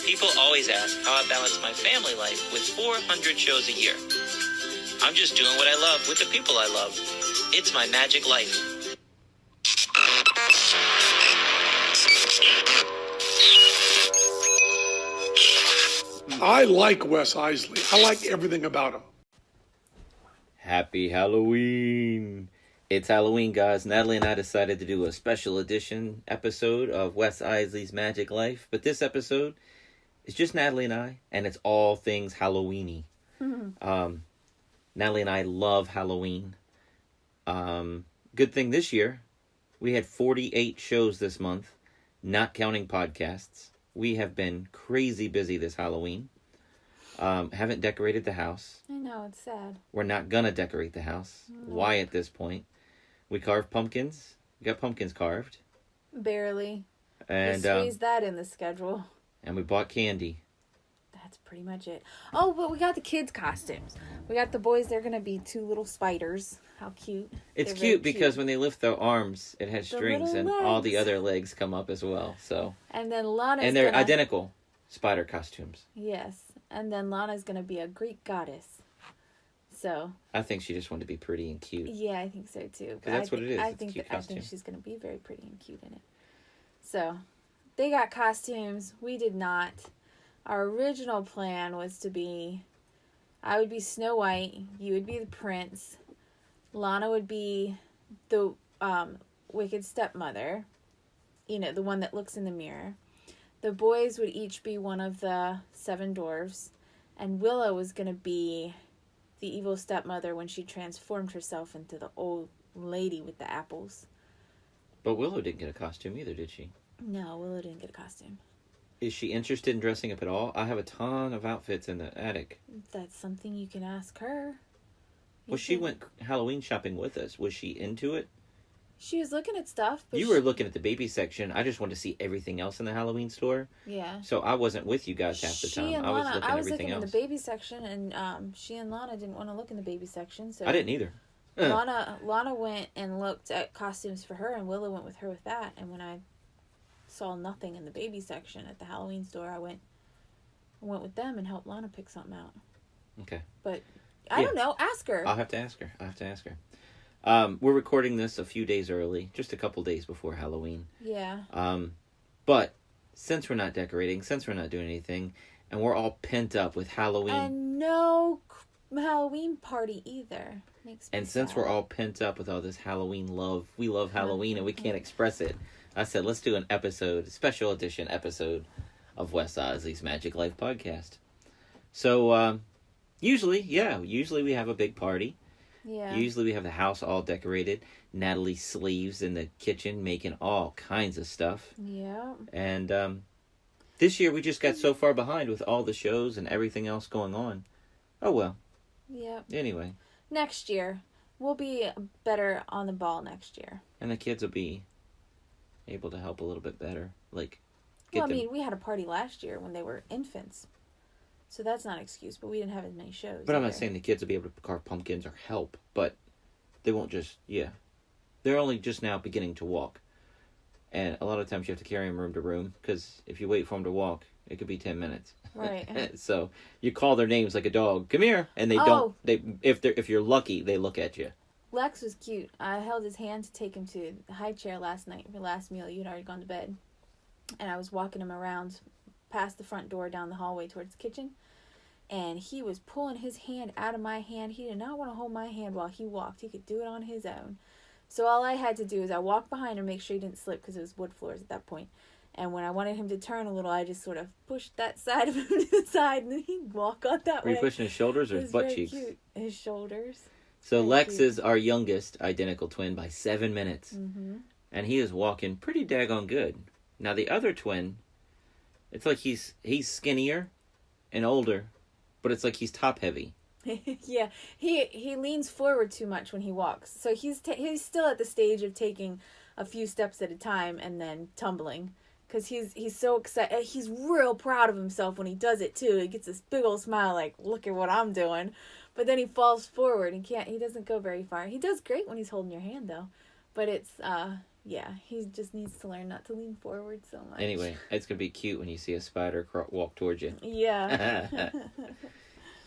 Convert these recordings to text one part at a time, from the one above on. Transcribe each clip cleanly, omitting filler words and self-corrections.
People always ask how I balance my family life with 400 shows a year. I'm just doing what I love with the people I love. It's my magic life. I like Wes Iseli. I like everything about him. Happy Halloween! It's Halloween, guys. Natalie and I decided to do a special edition episode of Wes Iseli's Magic Life. But this episode is just Natalie and I, and it's all things Halloween-y. Natalie and I love Halloween. Good thing this year, we had 48 shows this month, not counting podcasts. We have been crazy busy this Halloween. Haven't decorated the house. I know, it's sad. We're not gonna decorate the house. No. Why at this point? We carved pumpkins. We got pumpkins carved. Barely. And we squeezed that in the schedule. And we bought candy. That's pretty much it. Oh, but we got the kids' costumes. We got the boys. They're gonna be two little spiders. How cute! It's cute because when they lift their arms, it has strings, and all the other legs come up as well. So. And then Lana's and they're identical spider costumes. Yes, and then Lana's gonna be a Greek goddess. So. I think she just wanted to be pretty and cute. Yeah, I think so too. But that's what it is. I think she's gonna be very pretty and cute in it. So, they got costumes. We did not. Our original plan was to be, I would be Snow White, you would be the prince, Lana would be the wicked stepmother, you know, the one that looks in the mirror. The boys would each be one of the 7 dwarves, and Willow was going to be the evil stepmother when she transformed herself into the old lady with the apples. But Willow didn't get a costume either, did she? No, Willow didn't get a costume. Is she interested in dressing up at all? I have a ton of outfits in the attic. That's something you can ask her. Well, she went Halloween shopping with us. Was she into it? She was looking at stuff. But you were looking at the baby section. I just wanted to see everything else in the Halloween store. Yeah. So I wasn't with you guys half the time. I was looking at everything else. In the baby section, and she and Lana didn't want to look in the baby section. So I didn't either. Lana went and looked at costumes for her, and Willow went with her with that. And when I saw nothing in the baby section at the Halloween store, I went with them and helped Lana pick something out. Okay. But I don't know. Ask her. I'll have to ask her. We're recording this a few days early, just a couple days before Halloween. Yeah. But since we're not decorating, since we're not doing anything, and we're all pent up with Halloween. And no Halloween party either. And since we're all pent up with all this Halloween love, we love Halloween and we can't express it. I said, let's do an episode, special edition episode of Wes Iseli's Magic Life podcast. So, usually we have a big party. Yeah. Usually we have the house all decorated. Natalie sleeves in the kitchen making all kinds of stuff. Yeah. And this year we just got so far behind with all the shows and everything else going on. Oh, well. Yeah. Anyway. Next year. We'll be better on the ball next year. And the kids will be able to help a little bit better. Like, we had a party last year when they were infants. So that's not an excuse, but we didn't have as many shows. But I'm not saying the kids will be able to carve pumpkins or help, but they won't just, They're only just now beginning to walk. And a lot of times you have to carry them room to room, because if you wait for them to walk, it could be 10 minutes. Right. So you call their names like a dog. Come here. And they don't, if you're lucky, they look at you. Lex was cute. I held his hand to take him to the high chair last night for last meal. You'd already gone to bed. And I was walking him around past the front door down the hallway towards the kitchen. And he was pulling his hand out of my hand. He did not want to hold my hand while he walked. He could do it on his own. So all I had to do is I walked behind him, make sure he didn't slip because it was wood floors at that point. And when I wanted him to turn a little, I just sort of pushed that side of him to the side, and then he'd walk on that way. Were you pushing his shoulders or his butt cheeks? Cute. His shoulders. So Lex is our youngest identical twin by 7 minutes. Mm-hmm. And he is walking pretty daggone good. Now the other twin, it's like he's skinnier and older, but it's like he's top heavy. Yeah, he leans forward too much when he walks. So he's still at the stage of taking a few steps at a time and then tumbling. Because he's so excited. He's real proud of himself when he does it, too. He gets this big old smile like, look at what I'm doing. But then he falls forward and he doesn't go very far. He does great when he's holding your hand, though. But it's, Yeah, he just needs to learn not to lean forward so much. Anyway, it's going to be cute when you see a spider walk towards you. Yeah.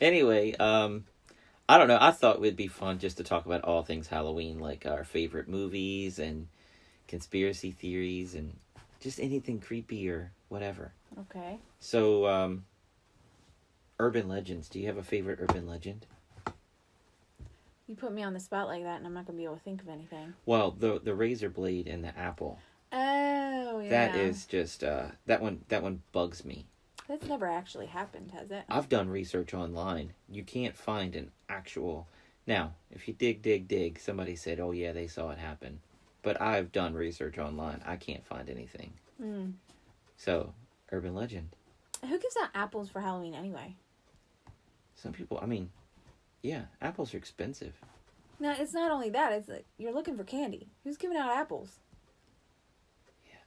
Anyway, I don't know. I thought it would be fun just to talk about all things Halloween, like our favorite movies and conspiracy theories and just anything creepy or whatever. Okay. So, urban legends. Do you have a favorite urban legend? You put me on the spot like that, and I'm not gonna be able to think of anything. Well, the razor blade and the apple. Oh, yeah. That is just that one bugs me. That's never actually happened, has it? I've done research online. You can't find an actual. Now, if you dig, somebody said, "Oh yeah, they saw it happen," but I've done research online. I can't find anything. So, urban legend. Who gives out apples for Halloween anyway? Some people. I mean, yeah, apples are expensive. No, it's not only that. It's like you're looking for candy. Who's giving out apples?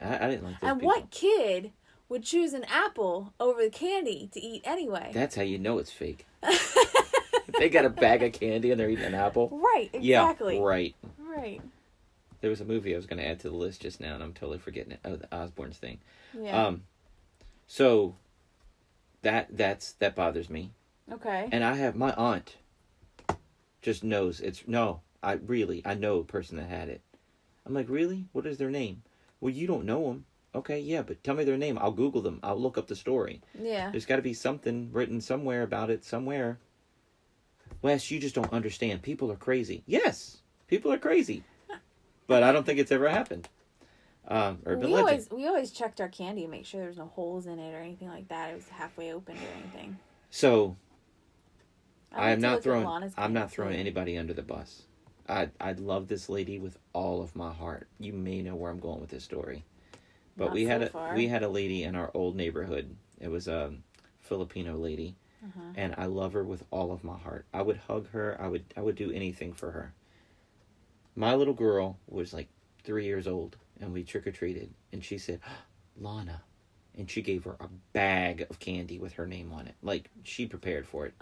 Yeah, I didn't like those And people. what kid would choose an apple over the candy to eat anyway? That's how you know it's fake. They got a bag of candy and they're eating an apple. Right, exactly. Yeah, right. Right. There was a movie I was going to add to the list just now, and I'm totally forgetting it. Oh, the Osbournes thing. Yeah. So that bothers me. Okay. And I have my aunt just knows it's no. I know a person that had it. I'm like, really? What is their name? Well, you don't know them. Okay, yeah, but tell me their name. I'll Google them. I'll look up the story. Yeah. There's got to be something written somewhere about it somewhere. Wes, you just don't understand. People are crazy. Yes, people are crazy. But I don't think it's ever happened. Urban legend. We always checked our candy to make sure there was no holes in it or anything like that. It was halfway open or anything. So I'm not throwing anybody under the bus. I love this lady with all of my heart. You may know where I'm going with this story. But Not we so had a lady in our old neighborhood. It was a Filipino lady. And I love her with all of my heart. I would hug her. I would do anything for her. My little girl was like 3 years old, and we trick-or-treated. And she said, Lana. And she gave her a bag of candy with her name on it. Like, she prepared for it.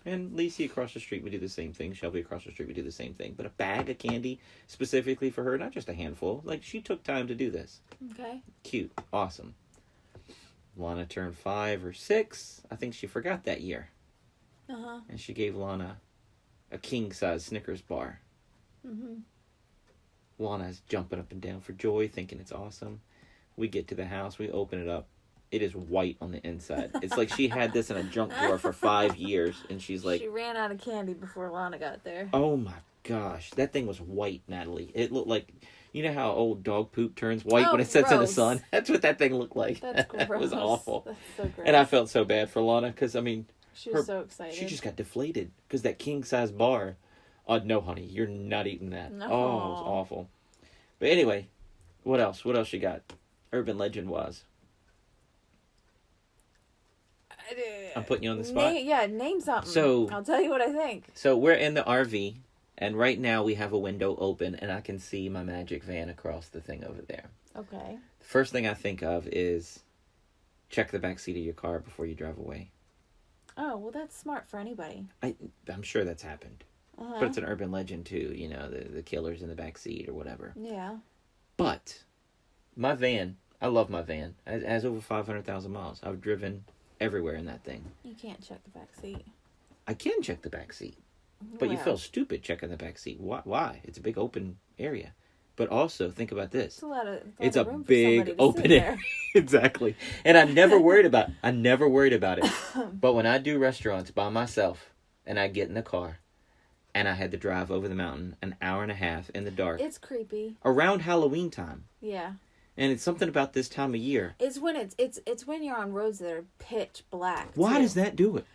And Lacey across the street would do the same thing. Shelby across the street would do the same thing. But a bag of candy specifically for her, not just a handful. Like, she took time to do this. Okay. Cute. Awesome. Lana turned 5 or 6. I think she forgot that year. And she gave Lana a king-size Snickers bar. Lana's jumping up and down for joy, thinking it's awesome. We get to the house, we open it up. It is white on the inside. It's like she had this in a junk drawer for 5 years, and she's like... She ran out of candy before Lana got there. Oh my gosh. That thing was white, Natalie. It looked like... You know how old dog poop turns white when it sits in the sun? That's what that thing looked like. That's gross. It was awful. That's so gross. And I felt so bad for Lana, because, I mean... She was so excited. She just got deflated, because that king-size bar... no, honey, you're not eating that. No. Oh, it was awful. But anyway, what else? What else you got? Urban legend was. I'm putting you on the spot. Name something. So I'll tell you what I think. So we're in the RV, and right now we have a window open, and I can see my magic van across the thing over there. Okay. The first thing I think of is check the back seat of your car before you drive away. Oh, well, that's smart for anybody. I'm sure that's happened. But it's an urban legend, too. You know, the killer's in the back seat or whatever. Yeah. But my van, I love my van. It has over 500,000 miles. I've driven everywhere in that thing. You can't check the back seat. I can check the back seat. But you feel stupid checking the back seat. Why? It's a big open area. But also, think about this. It's a room big open area. Exactly. And I never worried about it. But when I do restaurants by myself, and I get in the car, and I had to drive over the mountain an hour and a half in the dark. It's creepy. Around Halloween time. Yeah. And it's something about this time of year. It's when you're on roads that are pitch black. Why does that do it?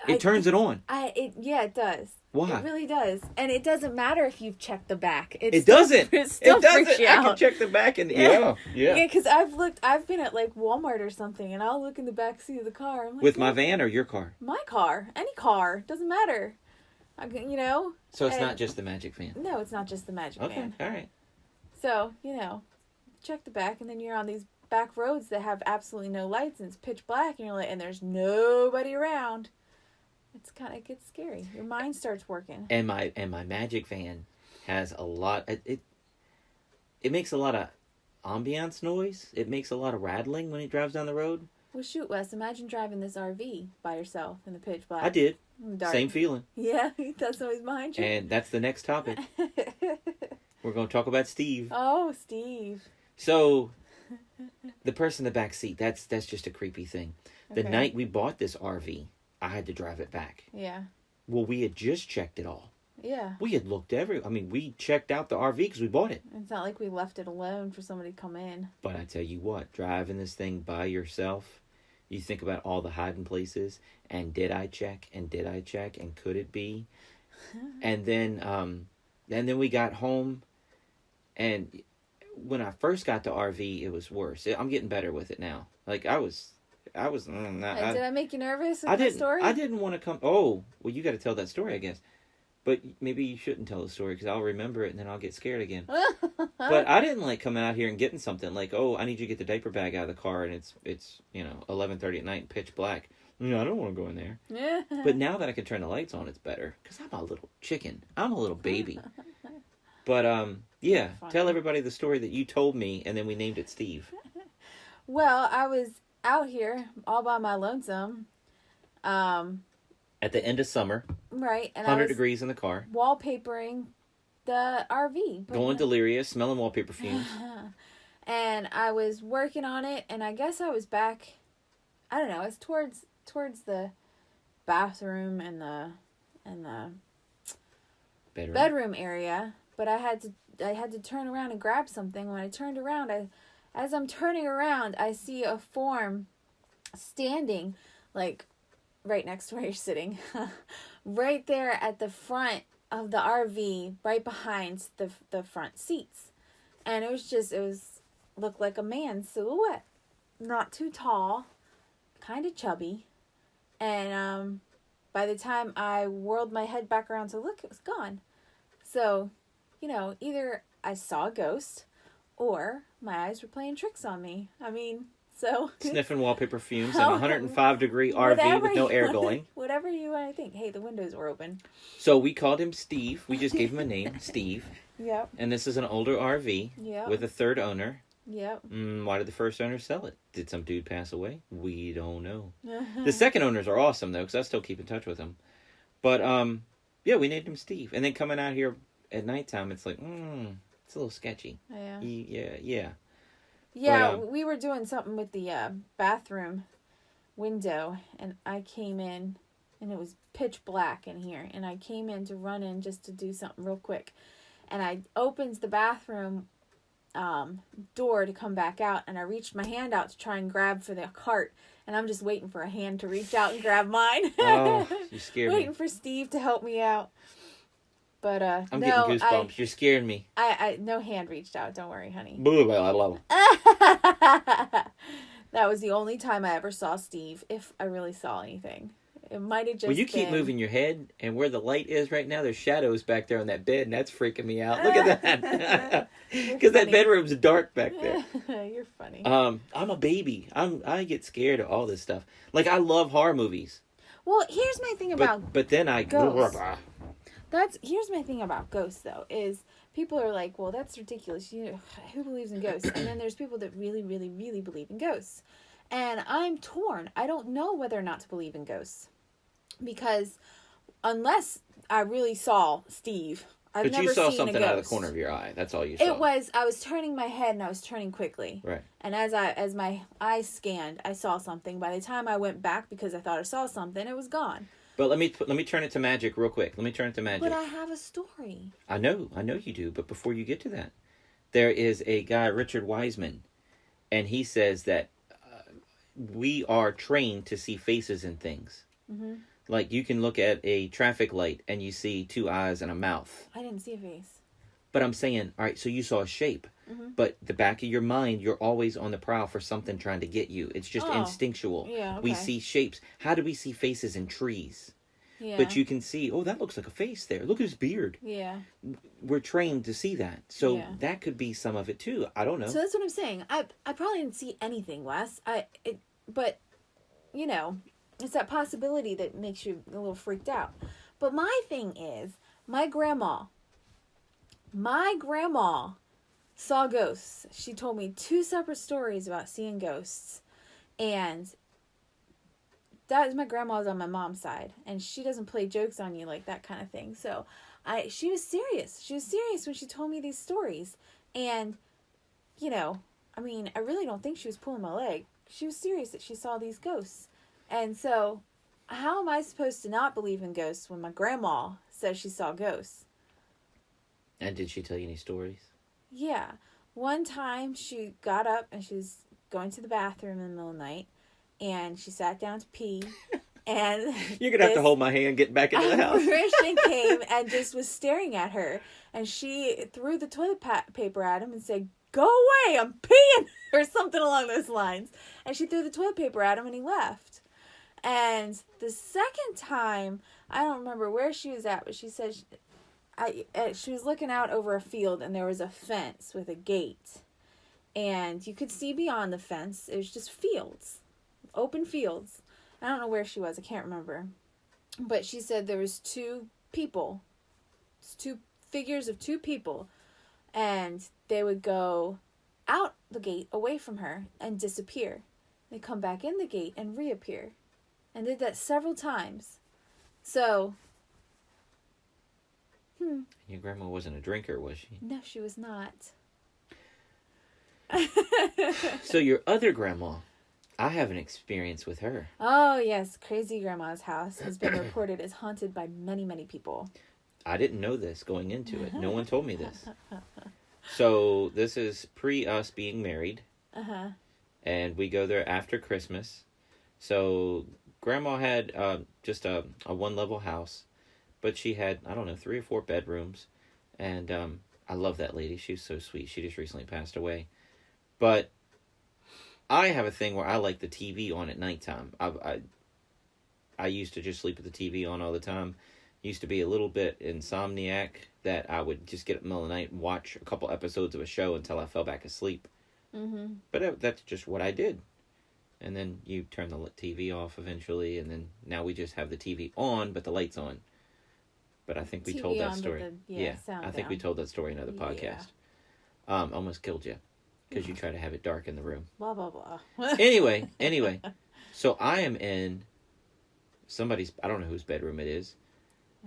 It turns it on. It does. Why? It really does. And it doesn't matter if you've checked the back. It doesn't. It still freaks you out. I can check the back and yeah. Yeah, because I've been at like Walmart or something, and I'll look in the back seat of the car. I'm like, with my van or your car? My car, any car, doesn't matter. So it's not just the magic van. No, it's not just the magic van. Okay, all right. So check the back, and then you're on these back roads that have absolutely no lights, and it's pitch black, and you're like, and there's nobody around. It gets scary. Your mind starts working. And my magic van has a lot. it makes a lot of ambiance noise. It makes a lot of rattling when it drives down the road. Well, shoot, Wes, imagine driving this RV by yourself in the pitch black. I did. Dark. Same feeling. Yeah, that's always behind you. And that's the next topic. We're going to talk about Steve. Oh, Steve. So, the person in the back seat, that's just a creepy thing. The Okay. night we bought this RV, I had to drive it back. Yeah. Well, we had just checked it all. Yeah. We had looked we checked out the RV because we bought it. It's not like we left it alone for somebody to come in. But I tell you what, driving this thing by yourself, you think about all the hiding places, and did I check, and could it be? And then we got home, and when I first got the RV, it was worse. I'm getting better with it now. Like, did I make you nervous with I my didn't. story? I didn't want to come. Oh, well, you got to tell that story, I guess. But maybe you shouldn't tell the story because I'll remember it and then I'll get scared again. But I didn't like coming out here and getting something like, oh, I need you to get the diaper bag out of the car and it's 11:30 at night, pitch black. No, I don't want to go in there. But now that I can turn the lights on, it's better because I'm a little chicken. I'm a little baby. But yeah, tell everybody the story that you told me and then we named it Steve. Well, I was out here all by my lonesome. At the end of summer, Right, and 100 I was degrees in the car, wallpapering the RV. going delirious, smelling wallpaper fumes. And I was working on it, and I guess I was back. I don't know. It's towards the bathroom and the bedroom area. But I had to turn around and grab something. When I turned around, as I'm turning around, I see a form standing, like, right next to where you're sitting, right there at the front of the RV, right behind the front seats. And it looked like a man's silhouette. Not too tall, kind of chubby. And by the time I whirled my head back around to look, it was gone. So, either I saw a ghost or my eyes were playing tricks on me. I mean, so... Sniffing wallpaper fumes in a 105-degree RV with no air going. Whatever you want to think. Hey, the windows were open. So we called him Steve. We just gave him a name, Steve. Yep. And this is an older RV with a third owner. Yep. Why did the first owner sell it? Did some dude pass away? We don't know. The second owners are awesome, though, because I still keep in touch with them. But, yeah, we named him Steve. And then coming out here at nighttime, it's like, it's a little sketchy. Yeah. Yeah. Yeah, But, we were doing something with the bathroom window, and I came in, and it was pitch black in here, and I came in to run in just to do something real quick, and I opened the bathroom door to come back out, and I reached my hand out to try and grab for the cart, and I'm just waiting for a hand to reach out and grab mine. Oh, you scared me. Waiting for Steve to help me out. But I'm getting goosebumps. You're scaring me. I no hand reached out. Don't worry, honey. I love it. That was the only time I ever saw Steve, if I really saw anything. It might have just Well, you keep moving your head, and where the light is right now, there's shadows back there on that bed, and that's freaking me out. Look at that. Because that bedroom's dark back there. You're funny. I'm a baby. I get scared of all this stuff. Like, I love horror movies. Well, here's my thing about But then I... ghosts. Here's my thing about ghosts, though, is people are like, well, that's ridiculous. Who believes in ghosts? And then there's people that really, really, really believe in ghosts. And I'm torn. I don't know whether or not to believe in ghosts. Because unless I really saw Steve, I've never seen a ghost. But you saw something out of the corner of your eye. That's all you saw. I was turning my head and I was turning quickly. Right. And as my eyes scanned, I saw something. By the time I went back because I thought I saw something, it was gone. But let me turn it to magic real quick. Let me turn it to magic. But I have a story. I know you do. But before you get to that, there is a guy, Richard Wiseman, and he says that we are trained to see faces in things. Mm-hmm. Like, you can look at a traffic light and you see two eyes and a mouth. I didn't see a face. But I'm saying, all right, so you saw a shape. Mm-hmm. But the back of your mind, you're always on the prowl for something trying to get you. It's just instinctual. Yeah, okay. We see shapes. How do we see faces in trees? Yeah. But you can see, oh, that looks like a face there. Look at his beard. Yeah. We're trained to see that. So that could be some of it, too. I don't know. So that's what I'm saying. I probably didn't see anything, Wes. But, it's that possibility that makes you a little freaked out. But my thing is, my grandma saw ghosts. She told me 2 separate stories about seeing ghosts. And that is my grandma's on my mom's side. And she doesn't play jokes on you like that kind of thing. So she was serious. She was serious when she told me these stories. And, you know, I mean, I really don't think she was pulling my leg. She was serious that she saw these ghosts. And so, how am I supposed to not believe in ghosts when my grandma says she saw ghosts? And did she tell you any stories? Yeah. One time she got up and she was going to the bathroom in the middle of the night. And she sat down to pee. And you're going to have to hold my hand getting back into the house. Christian came and just was staring at her. And she threw the toilet paper at him and said, "Go away, I'm peeing," or something along those lines. And she threw the toilet paper at him and he left. And the second time, I don't remember where she was at, but she said she was looking out over a field and there was a fence with a gate. And you could see beyond the fence. It was just fields, open fields. I don't know where she was. I can't remember. But she said there was 2 people, 2 figures of 2 people, and they would go out the gate away from her and disappear. They come back in the gate and reappear. And did that several times. So, Your grandma wasn't a drinker, was she? no, she was not. So your other grandma, I have an experience with her. Oh, yes. Crazy Grandma's house has been reported as haunted by many, many people. I didn't know this going into it. No one told me this. So this is pre us being married. Uh-huh. And we go there after Christmas. So Grandma had just a 1-level house. But she had, I don't know, 3 or 4 bedrooms. And I love that lady. She's so sweet. She just recently passed away. But I have a thing where I like the TV on at nighttime. I used to just sleep with the TV on all the time. Used to be a little bit insomniac that I would just get up in the middle of the night and watch a couple episodes of a show until I fell back asleep. Mm-hmm. But that's just what I did. And then you turn the TV off eventually, and then now we just have the TV on, but the light's on. But I think we TV told that on, story. sound I think we down. told that story in another podcast. Almost killed you because you try to have it dark in the room. Blah, blah, blah. Anyway, so I am in somebody's, I don't know whose bedroom it is.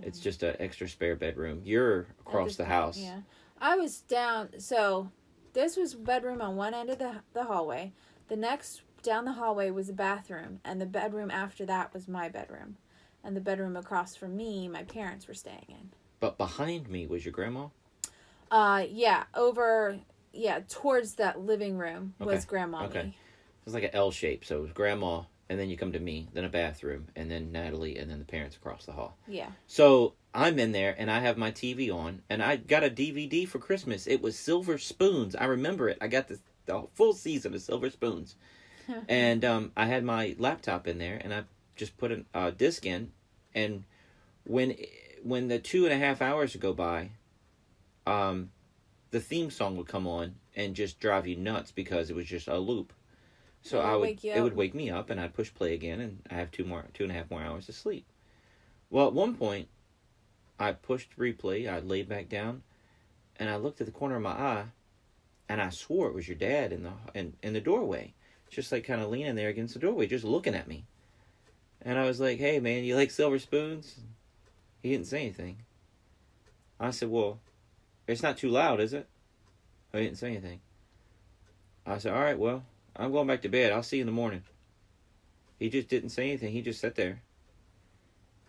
It's just an extra spare bedroom. You're across the house. Yeah. I was down, so this was bedroom on one end of the hallway. The next down the hallway was a bathroom, and the bedroom after that was my bedroom. And the bedroom across from me, my parents were staying in. But behind me was your grandma? Towards that living room was Okay. Grandma. Okay. It was like an L shape. So it was grandma, and then you come to me, then a bathroom, and then Natalie, and then the parents across the hall. Yeah. So I'm in there, and I have my TV on, and I got a DVD for Christmas. It was Silver Spoons. I remember it. I got the full season of Silver Spoons. And I had my laptop in there, and I just put a disc in, and when the 2.5 hours would go by, the theme song would come on and just drive you nuts because it was just a loop. So it would wake me up, and I'd push play again, and I have 2.5 more hours of sleep. Well, at one point, I pushed replay, I laid back down, and I looked at the corner of my eye, and I swore it was your dad in the doorway, just like kind of leaning there against the doorway, just looking at me. And I was like, "Hey man, you like Silver Spoons?" He didn't say anything. I said, "Well, it's not too loud, is it?" He didn't say anything. I said, "All right, well, I'm going back to bed. I'll see you in the morning." He just didn't say anything. He just sat there.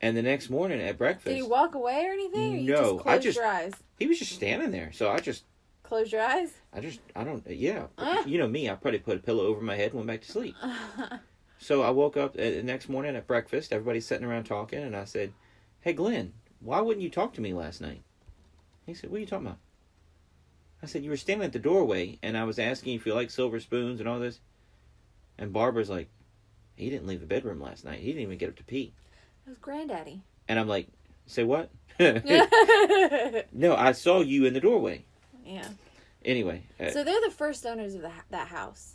And the next morning at breakfast... Did he walk away or anything? Or you No, just closed your eyes? He was just standing there. So I just... Close your eyes? You know me, I probably put a pillow over my head and went back to sleep. So I woke up the next morning at breakfast. Everybody's sitting around talking. And I said, "Hey, Glenn, why wouldn't you talk to me last night?" He said, "What are you talking about?" I said, "You were standing at the doorway, and I was asking if you like Silver Spoons and all this." And Barbara's like, "He didn't leave the bedroom last night. He didn't even get up to pee." It was Granddaddy. And I'm like, "Say what?" "No, I saw you in the doorway." Yeah. Anyway. So they're the first owners of that house.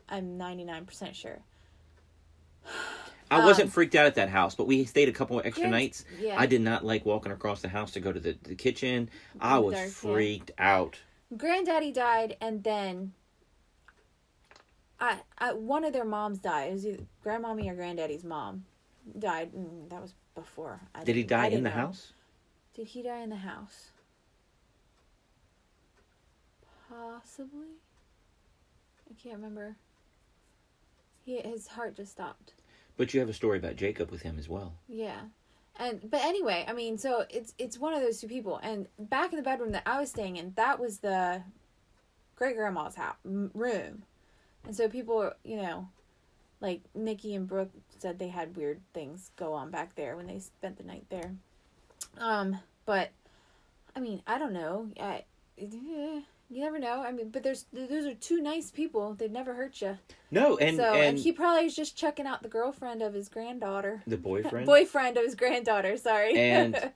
I'm 99% sure. I wasn't freaked out at that house, but we stayed a couple of extra nights. Yeah. I did not like walking across the house to go to the kitchen. I was freaked out. Granddaddy died, and then one of their moms died. It was either grandmommy or granddaddy's mom died. And that was before. Did he die in the house? Did he die in the house? Possibly. I can't remember. His heart just stopped. But you have a story about Jacob with him as well. Yeah. But anyway, I mean, so it's one of those two people. And back in the bedroom that I was staying in, that was the great-grandma's room. And so people, like Nikki and Brooke said they had weird things go on back there when they spent the night there. But, I mean, I don't know. You never know. I mean, but those are two nice people. They'd never hurt you. No, and he probably was just checking out the girlfriend of his granddaughter. The boyfriend? Boyfriend of his granddaughter, sorry. And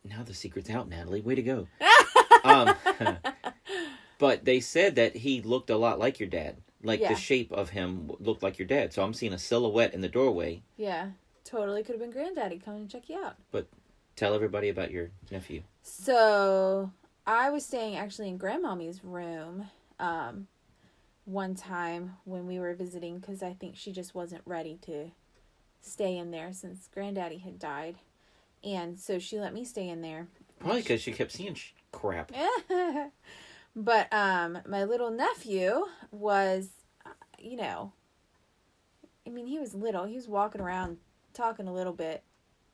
now the secret's out, Natalie. Way to go. But they said that he looked a lot like your dad. Like, the shape of him looked like your dad. So I'm seeing a silhouette in the doorway. Yeah, totally could have been Granddaddy coming to check you out. But tell everybody about your nephew. So, I was staying actually in Grandmommy's room one time when we were visiting, because I think she just wasn't ready to stay in there since Granddaddy had died. And so she let me stay in there. Probably because she kept seeing crap. But my little nephew was, I mean, he was little. He was walking around talking a little bit,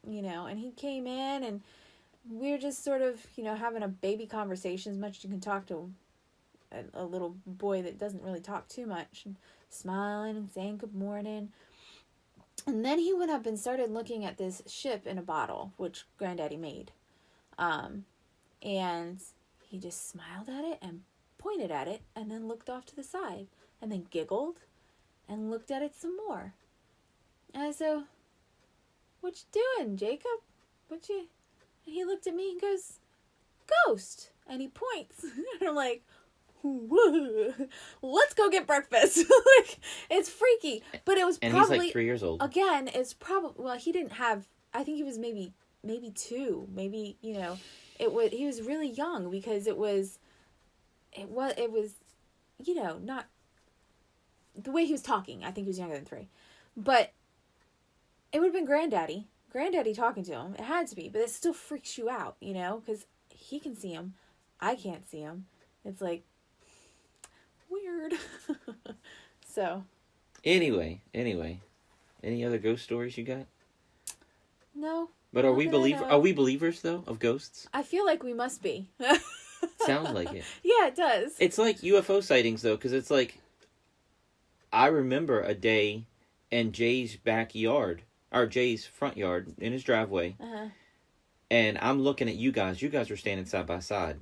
and he came in and we were just sort of, having a baby conversation as much as you can talk to a little boy that doesn't really talk too much, and smiling and saying good morning. And then he went up and started looking at this ship in a bottle, which Granddaddy made. And he just smiled at it and pointed at it and then looked off to the side and then giggled and looked at it some more. And I said, "What you doing, Jacob? And he looked at me and goes, "Ghost." And he points. And I'm like, "Whoa, let's go get breakfast." Like, it's freaky. But it was and probably... he's like 3 years old. Again, it's probably... Well, he didn't have... I think he was maybe 2. Maybe, he was really young, because it was, not the way he was talking. I think he was younger than 3, but it would have been Granddaddy talking to him. It had to be, but it still freaks you out, because he can see him. I can't see him. It's like weird. So. Anyway, any other ghost stories you got? No. But are we believers though of ghosts? I feel like we must be. Sounds like it. Yeah, it does. It's like UFO sightings though, because it's like, I remember a day in Jay's backyard, or Jay's front yard, in his driveway, and I'm looking at you guys. You guys were standing side by side,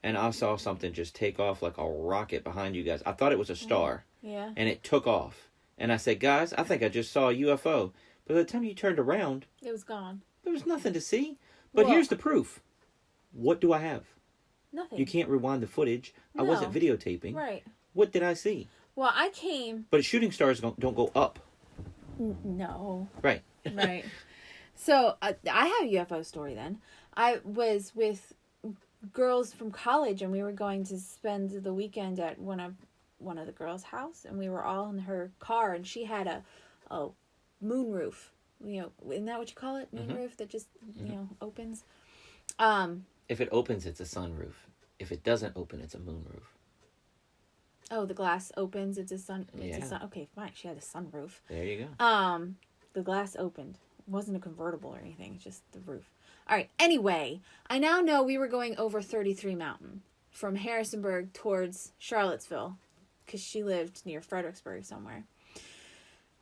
and I saw something just take off like a rocket behind you guys. I thought it was a star. Yeah. And it took off, and I said, "Guys, I think I just saw a UFO." But by the time you turned around, it was gone. There was nothing to see. But here's the proof. What do I have? Nothing. You can't rewind the footage. No. I wasn't videotaping. Right. What did I see? Well, I came... But shooting stars don't go up. No. Right. Right. So, I have a UFO story then. I was with girls from college, and we were going to spend the weekend at one of the girls' house, and we were all in her car, and she had a moon roof. Isn't that what you call it? Moon roof that just, opens. If it opens, it's a sunroof. If it doesn't open, it's a moon roof. Oh, the glass opens, it's a sun. Yeah. It's a sun. Okay, fine. She had a sunroof. There you go. The glass opened. It wasn't a convertible or anything. It's just the roof. All right. Anyway, I now know we were going over 33 Mountain from Harrisonburg towards Charlottesville, because she lived near Fredericksburg somewhere.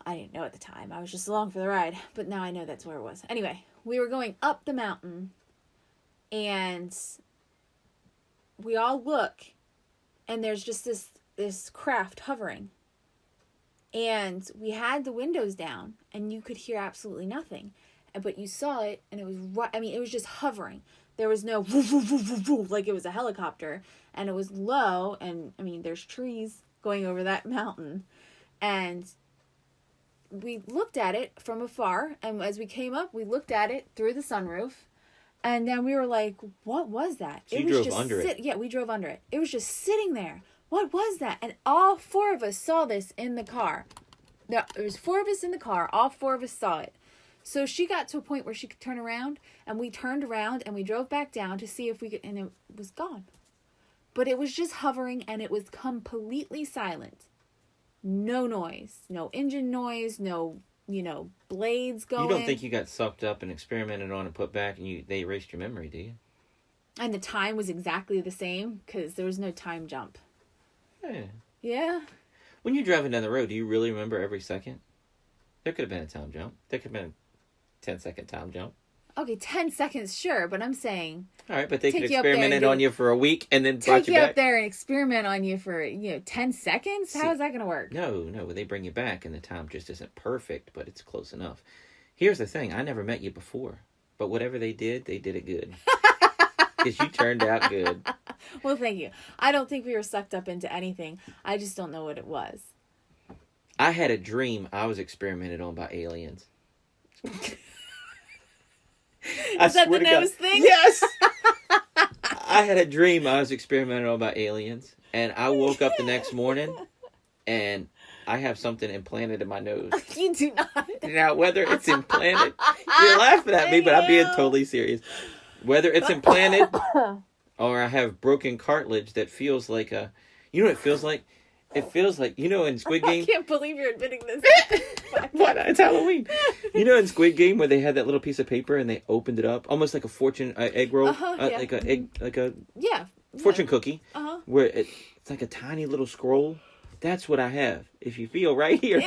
I didn't know at the time. I was just along for the ride. But now I know that's where it was. Anyway, we were going up the mountain. And we all look. And there's just this craft hovering. And we had the windows down. And you could hear absolutely nothing. But you saw it. And it was right. I mean, it was just hovering. There was no woo, woo, woo, woo, woo, like it was a helicopter. And it was low. And, I mean, there's trees going over that mountain. And we looked at it from afar, and as we came up, we looked at it through the sunroof, And then we were like, what was that? So you drove under it? Yeah, we drove under it. It was just sitting there. What was that? And all 4 of us saw this in the car. There was 4 of us in the car. All 4 of us saw it. So she got to a point where she could turn around, and we turned around and we drove back down to see if we could, and it was gone. But it was just hovering, and it was completely silent. No noise. No engine noise. No, blades going. You don't think you got sucked up and experimented on and put back, and they erased your memory, do you? And the time was exactly the same, because there was no time jump. Yeah. Yeah? When you're driving down the road, do you really remember every second? There could have been a time jump. There could have been a 10-second time jump. Okay, 10 seconds, sure, but I'm saying... All right, but they could experiment it on you for a week and then brought you back. Take you back. up there and experiment on you for, 10 seconds? How is that going to work? No, they bring you back and the time just isn't perfect, but it's close enough. Here's the thing. I never met you before, but whatever they did it good. Because you turned out good. Well, thank you. I don't think we were sucked up into anything. I just don't know what it was. I had a dream I was experimented on by aliens. Is that the nose thing? Yes! I had a dream I was experimented on by aliens, and I woke up the next morning, and I have something implanted in my nose. You do not. Now, whether it's implanted... You're laughing at me, but I'm being totally serious. Whether it's implanted, or I have broken cartilage that feels like a... You know what it feels like? It feels like, in Squid Game... I can't believe you're admitting this. Why not? It's Halloween. In Squid Game where they had that little piece of paper and they opened it up, almost like a fortune egg roll, yeah. like a yeah, fortune cookie, where it's like a tiny little scroll. That's what I have. If you feel right here,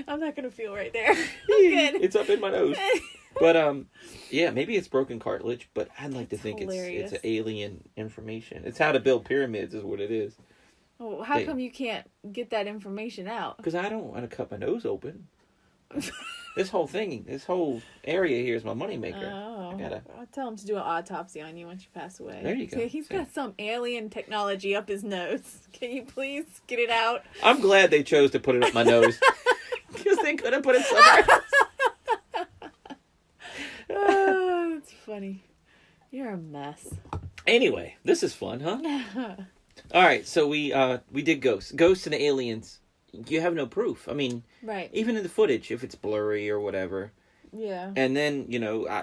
I'm not gonna feel right there. I'm good. It's up in my nose. But yeah, maybe it's broken cartilage. But I'd like to think it's alien information. It's how to build pyramids, is what it is. Well, how come you can't get that information out? Because I don't want to cut my nose open. This whole area here is my moneymaker. Oh, I'll tell him to do an autopsy on you once you pass away. There you go. He's got some alien technology up his nose. Can you please get it out? I'm glad they chose to put it up my nose. Because they could have put it somewhere else. Oh, that's funny. You're a mess. Anyway, this is fun, huh? All right, so we did Ghosts and the aliens. You have no proof. I mean, right. Even in the footage, if it's blurry or whatever. Yeah. And then,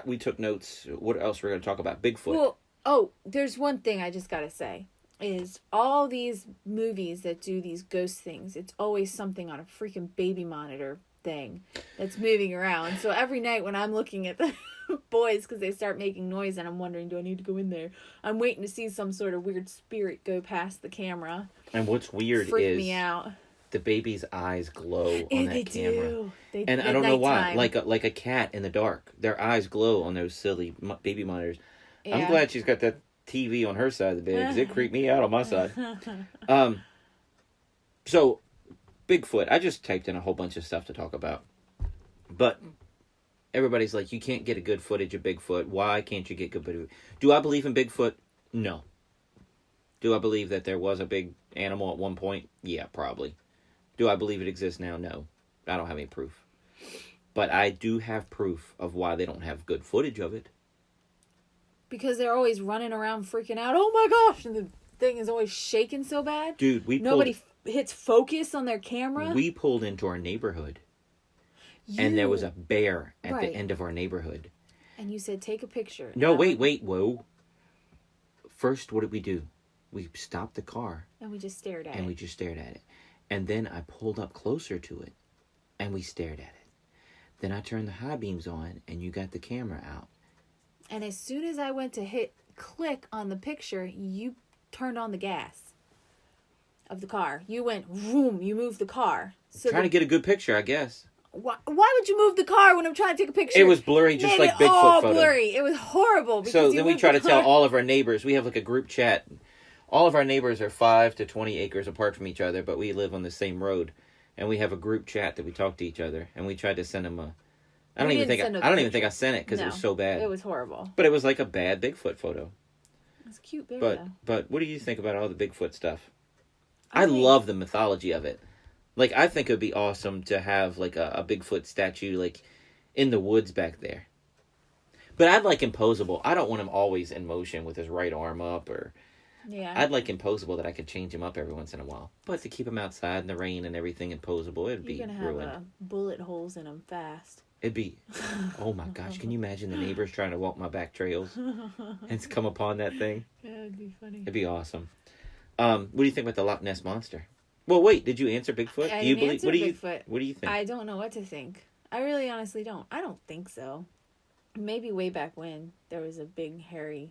we took notes. What else we're going to talk about? Bigfoot. Well, there's one thing I just got to say. Is all these movies that do these ghost things, it's always something on a freaking baby monitor thing that's moving around. So every night when I'm looking at the boys because they start making noise and I'm wondering, do I need to go in there? I'm waiting to see some sort of weird spirit go past the camera. And what's weird Freak me out. The baby's eyes glow on that camera. Do. And I don't know why. Like a cat in the dark. Their eyes glow on those silly baby monitors. Yeah. I'm glad she's got that TV on her side of the bed because it creeped me out on my side. So, Bigfoot. I just typed in a whole bunch of stuff to talk about. But everybody's like, you can't get a good footage of Bigfoot. Why can't you get good footage? Do I believe in Bigfoot? No. Do I believe that there was a big animal at one point? Yeah, probably. Do I believe it exists now? No. I don't have any proof. But I do have proof of why they don't have good footage of it. Because they're always running around freaking out. Oh my gosh! And the thing is always shaking so bad. Dude, nobody hits focus on their camera. We pulled into our neighborhood. And there was a bear at the end of our neighborhood. And you said, take a picture. No, wait, whoa. First, what did we do? We stopped the car. And we just stared at it. And then I pulled up closer to it. And we stared at it. Then I turned the high beams on. And you got the camera out. And as soon as I went to hit click on the picture, you turned on the gas of the car. You went, vroom, you moved the car. So trying to get a good picture, I guess. Why would you move the car when I'm trying to take a picture? It was blurry, just like Bigfoot photo. Blurry. It was horrible. So then we try to tell all of our neighbors. We have like a group chat. All of our neighbors are 5 to 20 acres apart from each other, but we live on the same road. And we have a group chat that we talk to each other. And we tried to send them a... I don't even think I sent it because it was so bad. It was horrible. But it was like a bad Bigfoot photo. It's a cute bear, though. But what do you think about all the Bigfoot stuff? I love the mythology of it. Like, I think it would be awesome to have, like, a Bigfoot statue, like, in the woods back there. But I'd like him posable. I don't want him always in motion with his right arm up, or Yeah. I'd like him posable that I could change him up every once in a while. But to keep him outside in the rain and everything and posable, it'd be You're gonna have ruined. bullet holes in them fast. It'd be, oh my gosh, can you imagine the neighbors trying to walk my back trails and come upon that thing? Yeah, it'd be funny. It'd be awesome. What do you think about the Loch Ness Monster? Well, wait, did you answer Bigfoot? I Do you didn't answer Bigfoot. What do you think? I don't know what to think. I really honestly don't. I don't think so. Maybe way back when there was a big hairy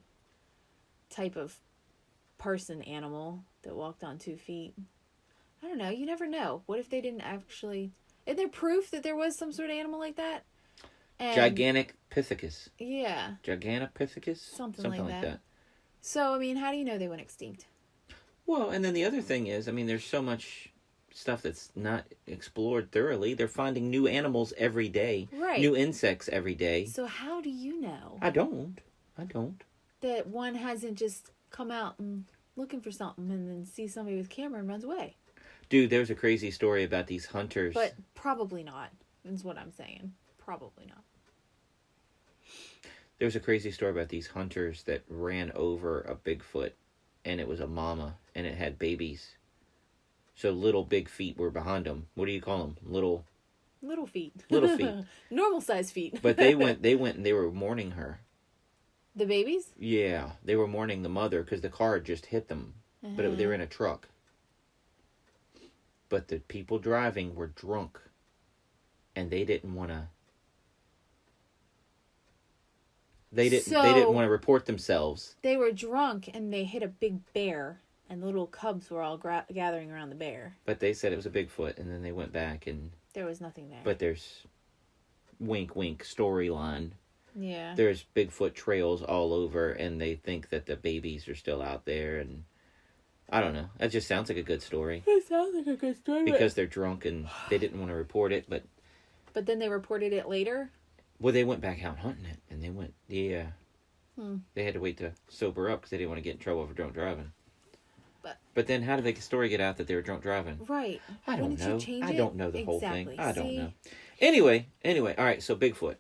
type of person animal that walked on 2 feet. I don't know. You never know. What if they didn't actually... Is there proof that there was some sort of animal like that? And, Gigantopithecus. Yeah. Gigantopithecus? Something like that. So, I mean, how do you know they went extinct? Well, and then the other thing is, I mean, there's so much stuff that's not explored thoroughly. They're finding new animals every day. Right. New insects every day. So how do you know? I don't. That one hasn't just come out and looking for something and then see somebody with a camera and runs away. Dude, there's a crazy story about these hunters. But probably not, is what I'm saying. Probably not. There's a crazy story about these hunters that ran over a Bigfoot, and it was a mama, and it had babies. So little big feet were behind them. What do you call them? Little feet. Little feet. Normal size feet. But they went and they were mourning her. The babies? Yeah, they were mourning the mother because the car had just hit them. But they were in a truck. But the people driving were drunk. And they didn't want to... They didn't want to report themselves. They were drunk and they hit a big bear. And the little cubs were all gathering around the bear. But they said it was a Bigfoot. And then they went back and... There was nothing there. But there's... Wink, wink, storyline. Yeah. There's Bigfoot trails all over. And they think that the babies are still out there. And... I don't know. That just sounds like a good story. It sounds like a good story. Because they're drunk and they didn't want to report it, but... But then they reported it later? Well, they went back out hunting it, and they went, yeah. They had to wait to sober up because they didn't want to get in trouble for drunk driving. But then how did the story get out that they were drunk driving? Right. I don't know. I don't know the whole thing. I don't know. Anyway, all right, so Bigfoot.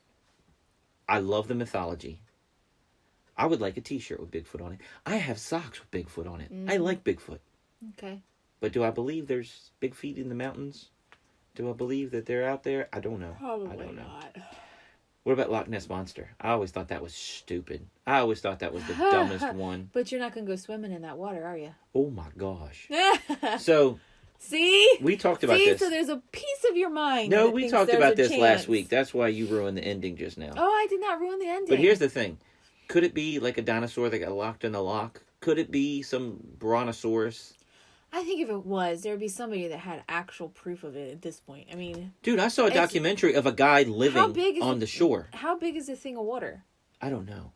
I love the mythology. I would like a t-shirt with Bigfoot on it. I have socks with Bigfoot on it. I like Bigfoot. Okay. But do I believe there's big feet in the mountains? Do I believe that they're out there? I don't know. Probably I don't know. not. What about Loch Ness Monster? I always thought that was stupid. I always thought that was the dumbest one. But you're not going to go swimming in that water, are you? Oh my gosh. So... See? We talked about this. So there's a piece of your mind. No, we talked about this last week. That's why you ruined the ending just now. Oh, I did not ruin the ending. But here's the thing. Could it be like a dinosaur that got locked in the loch? Could it be some brontosaurus? I think if it was, there would be somebody that had actual proof of it at this point. I mean... Dude, I saw a documentary of a guy living on the shore. How big is a thing of water? I don't know.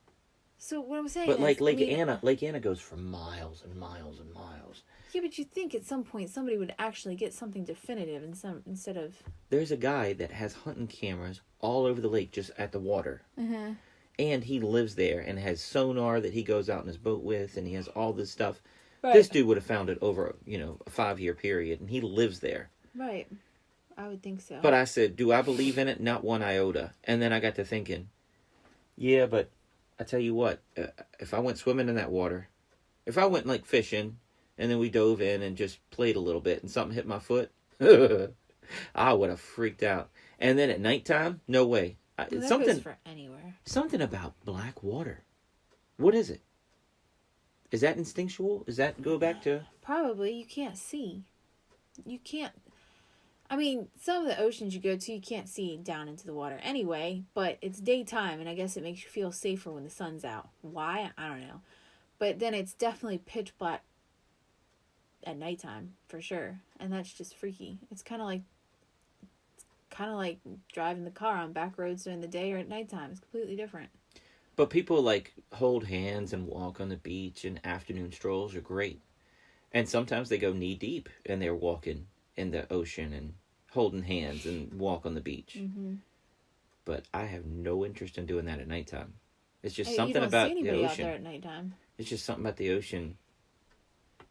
So what I'm saying but is... like Lake Anna goes for miles and miles and miles. Yeah, but you think at some point somebody would actually get something definitive instead of... There's a guy that has hunting cameras all over the lake just at the water. Mm-hmm. And he lives there and has sonar that he goes out in his boat with, and he has all this stuff. Right. This dude would have found it over, a 5-year period, and he lives there. Right. I would think so. But I said, do I believe in it? Not one iota. And then I got to thinking, yeah, but I tell you what, if I went swimming in that water, if I went like fishing, and then we dove in and just played a little bit, and something hit my foot, I would have freaked out. And then at nighttime, no way. That goes for anywhere. Something about black water. What is it? Is that instinctual? Does that go back to... Probably. You can't see. You can't... I mean, some of the oceans you go to, you can't see down into the water anyway, but it's daytime, and I guess it makes you feel safer when the sun's out. Why? I don't know. But then it's definitely pitch black at nighttime, for sure. And that's just freaky. It's kind of like driving the car on back roads during the day or at nighttime. It's completely different. But people like hold hands and walk on the beach, and afternoon strolls are great. And sometimes they go knee deep and they're walking in the ocean and holding hands and walk on the beach. Mm-hmm. But I have no interest in doing that at nighttime. It's just something about the ocean. Out there at nighttime. It's just something about the ocean,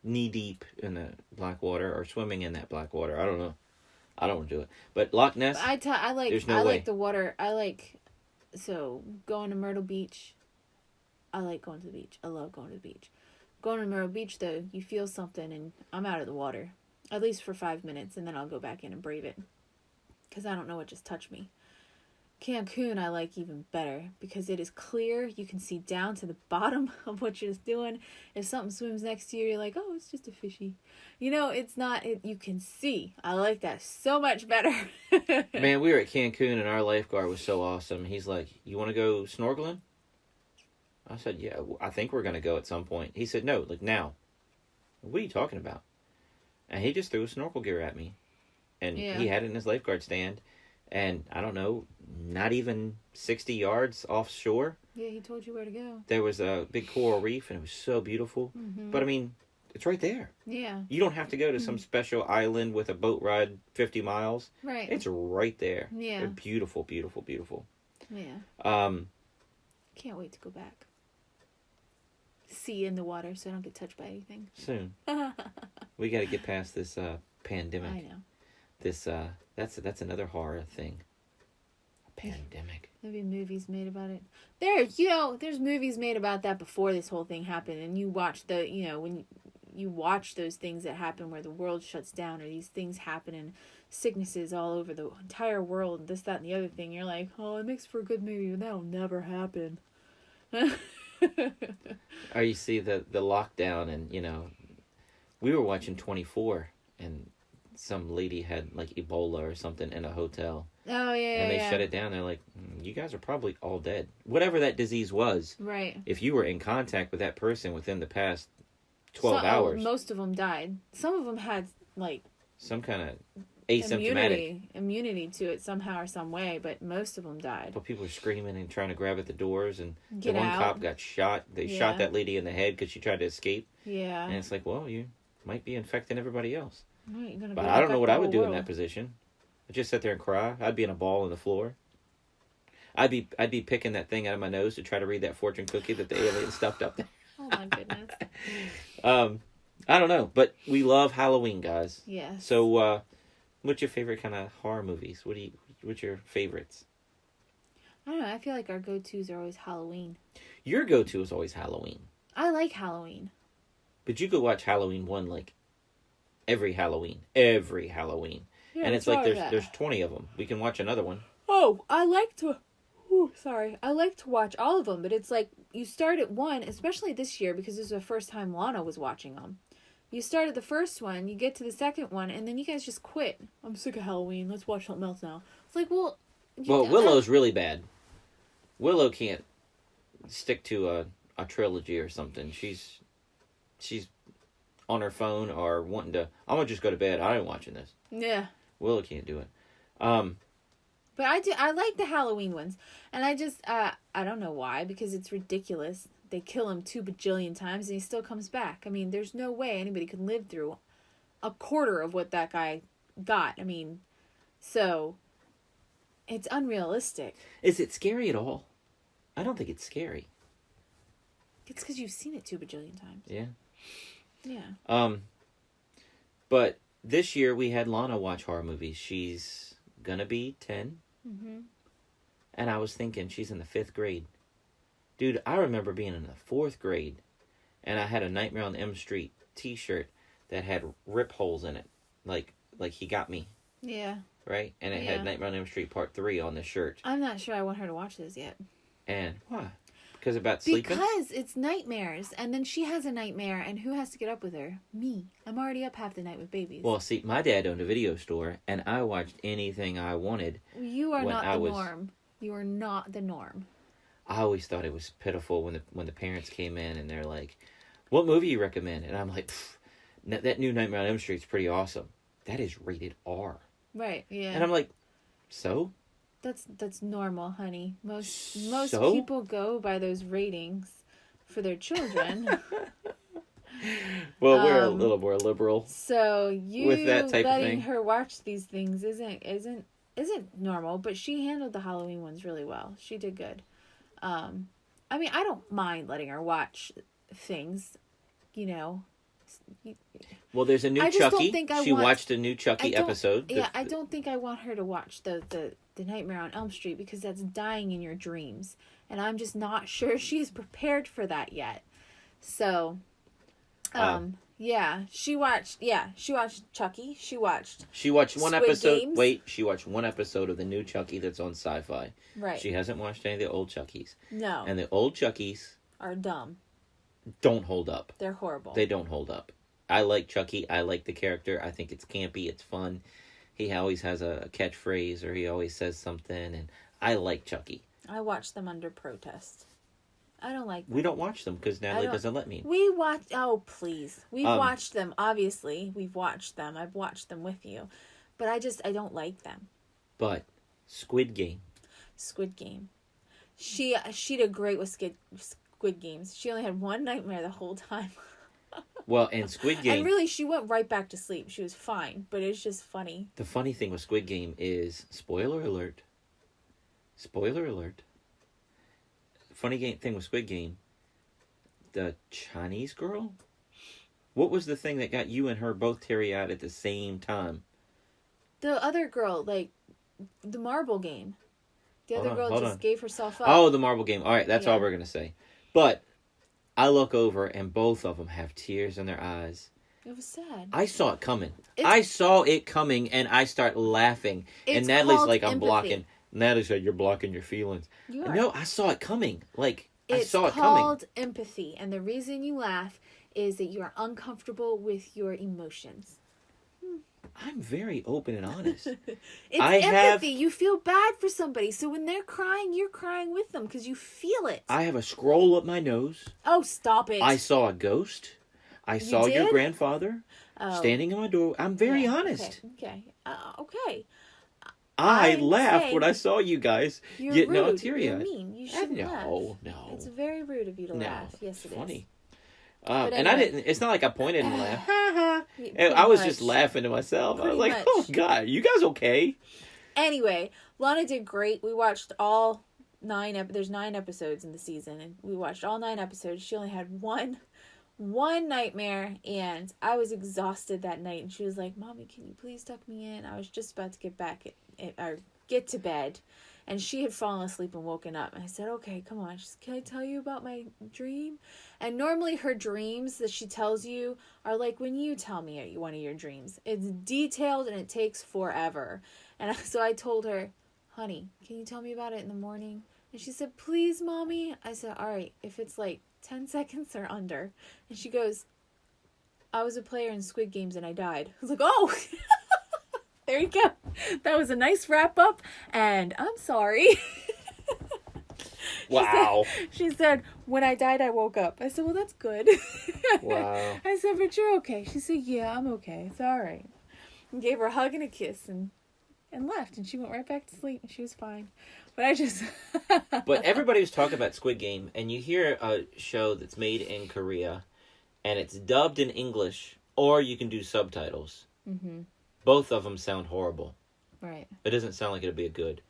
knee deep in the black water or swimming in that black water. I don't want to do it. But Loch Ness, I like there's no way. Like the water. I like So going to Myrtle Beach, I like going to the beach. I love going to the beach. Going to Myrtle Beach, though, you feel something, and I'm out of the water, at least for 5 minutes, and then I'll go back in and brave it, because I don't know what just touched me. Cancun I like even better, because it is clear. You can see down to the bottom of what you're doing. If something swims next to you, you're like, oh, it's just a fishy. You know, it's not, you can see. I like that so much better. Man, we were at Cancun, and our lifeguard was so awesome. He's like, you want to go snorkeling? I said, yeah, I think we're going to go at some point. He said, no, like now. What are you talking about? And he just threw his snorkel gear at me. And he had it in his lifeguard stand. And I don't know, not even 60 yards offshore. Yeah, he told you where to go. There was a big coral reef, and it was so beautiful. Mm-hmm. But I mean, it's right there. Yeah. You don't have to go to some special island with a boat ride 50 miles. Right. It's right there. Yeah. They're beautiful, beautiful, beautiful. Yeah. Can't wait to go back. See in the water so I don't get touched by anything. Soon. We got to get past this pandemic. I know. This that's another horror thing. A pandemic. There'll be movies made about it. There's movies made about that before this whole thing happened, and you watch when you watch those things that happen where the world shuts down or these things happen and sicknesses all over the entire world, this, that, and the other thing, you're like, oh, it makes for a good movie, but that'll never happen. Or you see the lockdown, and we were watching 24, and some lady had like Ebola or something in a hotel. Oh yeah. And they shut it down. They're like, you guys are probably all dead. Whatever that disease was. Right. If you were in contact with that person within the past 12 hours. Most of them died. Some of them had like some kind of asymptomatic immunity to it somehow or some way, but most of them died. But people were screaming and trying to grab at the doors, and Get the one out. cop got shot. They shot that lady in the head because she tried to escape. Yeah. And it's like, well, you might be infecting everybody else. Right, but I don't know what I would do in that position. I'd just sit there and cry. I'd be in a ball on the floor. I'd be picking that thing out of my nose to try to read that fortune cookie that the alien stuffed up there. Oh my goodness. I don't know, but we love Halloween, guys. Yeah. So, what's your favorite kind of horror movies? What's your favorites? I don't know. I feel like our go-tos are always Halloween. Your go-to is always Halloween. I like Halloween. But you could watch Halloween 1 like every Halloween. Yeah, and it's like there's 20 of them. We can watch another one. Oh, I like to watch all of them, but it's like you start at one, especially this year because this is the first time Lana was watching them. You start at the first one, you get to the second one, and then you guys just quit. I'm sick of Halloween. Let's watch something else now. It's like, well, Willow's really bad. Willow can't stick to a trilogy or something. She's on her phone or wanting to, I'm gonna just go to bed. I ain't watching this. Yeah. Willow can't do it. But I like the Halloween ones. And I just, I don't know why, because it's ridiculous. They kill him 2 bajillion times and he still comes back. I mean, there's no way anybody could live through a quarter of what that guy got. I mean, so it's unrealistic. Is it scary at all? I don't think it's scary. It's because you've seen it 2 bajillion times. Yeah. Yeah. But this year we had Lana watch horror movies. She's gonna be 10. Mm-hmm. And I was thinking she's in the 5th grade. Dude, I remember being in the 4th grade, and I had a Nightmare on Elm Street t-shirt that had rip holes in it. Like He Got Me. Yeah. Right? And it had Nightmare on Elm Street Part 3 on the shirt. I'm not sure I want her to watch those yet. And why? Because about sleeping? Because it's nightmares, and then she has a nightmare, and who has to get up with her? Me. I'm already up half the night with babies. Well, see, my dad owned a video store, and I watched anything I wanted. You are not the norm. You are not the norm. I always thought it was pitiful when the parents came in, and they're like, what movie you recommend? And I'm like, that new Nightmare on Elm Street's pretty awesome. That is rated R. Right, yeah. And I'm like, so? That's normal, honey. Most So? people go by those ratings for their children. Well, we're a little more liberal. So you with that type of letting thing. her watch these things isn't normal, but she handled the Halloween ones really well. She did good. I mean, I don't mind letting her watch things, Well, there's a new I just don't Chucky. think I She want- watched a new Chucky episode. Yeah, I don't think I want her to watch the Nightmare on Elm Street because that's dying in your dreams. And I'm just not sure she's prepared for that yet. So, yeah, she watched Chucky. She watched one Squid episode. Games. Wait, she watched one episode of the new Chucky that's on Sci-Fi. Right. She hasn't watched any of the old Chuckies. No. And the old Chuckies Are dumb. don't hold up. They're horrible. They don't hold up. I like Chucky. I like the character. I think it's campy. It's fun. He always has a catchphrase or he always says something. And I like Chucky. I watch them under protest. I don't like them. We don't watch them because Natalie doesn't let me. We watch. Oh, please. We've watched them. Obviously, we've watched them. I've watched them with you, but I don't like them. But Squid Game. Squid Game. She did great with Squid Games. She only had one nightmare the whole time. Well, and Squid Game. And really, she went right back to sleep. She was fine, but it's just funny. The funny thing with Squid Game is spoiler alert. Spoiler alert. Funny thing with Squid Game, the Chinese girl? What was the thing that got you and her both teary-eyed at the same time? The other girl, like, the marble game. The other girl just gave herself up. Oh, the marble game. All right, that's Yeah. all we're going to say. But I look over, and both of them have tears in their eyes. It was sad. I saw it coming. I saw it coming, and I start laughing. And It's Natalie's called like, I'm empathy. blocking. Natalie said, you're blocking your feelings. You are. No, I saw it coming. Like, I It's saw it coming. called empathy, and the reason you laugh is that you are uncomfortable with your emotions. I'm very open and honest. It's empathy. You feel bad for somebody, so when they're crying, you're crying with them because you feel it. I have a scroll up my nose. Oh, stop it! I saw a ghost. I saw your did? grandfather standing in my door. I'm very honest. Okay. Okay. I I'm laughed saying when I saw you guys You're getting all rude. teary-eyed. You're mean. You shouldn't laugh. No. It's very rude of you to No, laugh. Yes, it is. funny. But And I anyway. didn't. It's not like I pointed and laughed. Pretty I was much. just laughing to myself. I was Pretty like, much. "Oh God, you guys okay?" Anyway, Lana did great. We watched all 9 there's 9 episodes in the season, and we watched all 9 episodes. She only had one nightmare, and I was exhausted that night, and she was like, "Mommy, can you please tuck me in?" I was just about to get to bed, and she had fallen asleep and woken up, and I said, "Okay, come on, can I tell you about my dream?" And normally her dreams that she tells you are like when you tell me one of your dreams. It's detailed and it takes forever. And so I told her, "Honey, can you tell me about it in the morning?" And she said, "Please, Mommy." I said, "All right, if it's like 10 seconds or under." And she goes, "I was a player in Squid Games and I died." I was like, "Oh, there you go. That was a nice wrap up. And I'm sorry." Wow. She said, "When I died, I woke up." I said, "Well, that's good." Wow. I said, "But you're okay." She said, "Yeah, I'm okay. It's all right." And gave her a hug and a kiss and left. And she went right back to sleep and she was fine. But I just... But everybody was talking about Squid Game, and you hear a show that's made in Korea, and it's dubbed in English, or you can do subtitles. Mm-hmm. Both of them sound horrible. Right. It doesn't sound like it'll be a good.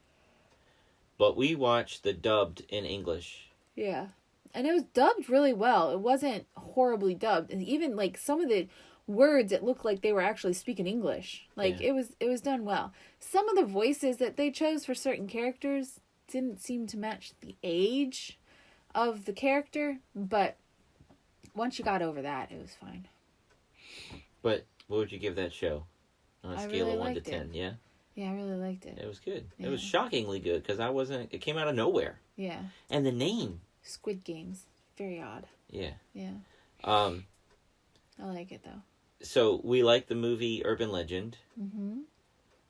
But we watched the dubbed in English. Yeah. And it was dubbed really well. It wasn't horribly dubbed. And even like some of the words, it looked like they were actually speaking English. Like Yeah. it was done well. Some of the voices that they chose for certain characters didn't seem to match the age of the character, but once you got over that, it was fine. But what would you give that show? On a I scale really of 1 to liked it. 10, yeah? Yeah, I really liked it. It was good. Yeah. It was shockingly good, because it came out of nowhere. Yeah. And the name. Squid Games. Very odd. Yeah. Yeah. I like it though. So we liked the movie Urban Legend. Mm-hmm.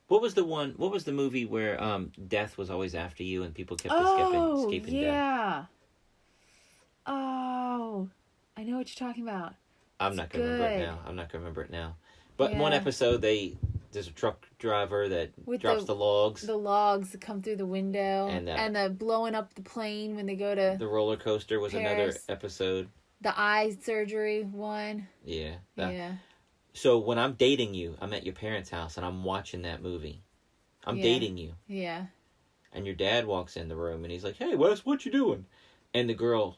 What was the movie where death was always after you and people kept escaping death? Yeah. Oh, I know what you're talking about. I'm not gonna remember it now. But in one Yeah. episode, there's a truck driver that With drops the logs. The logs that come through the window, And, and the blowing up the plane when they go to The roller coaster was another Paris. episode. the eye surgery one. Yeah. Yeah. So when I'm dating you, I'm at your parents' house and I'm watching that movie. I'm Yeah. dating you. Yeah. And your dad walks in the room and he's like, "Hey, Wes, what you doing?" And the girl,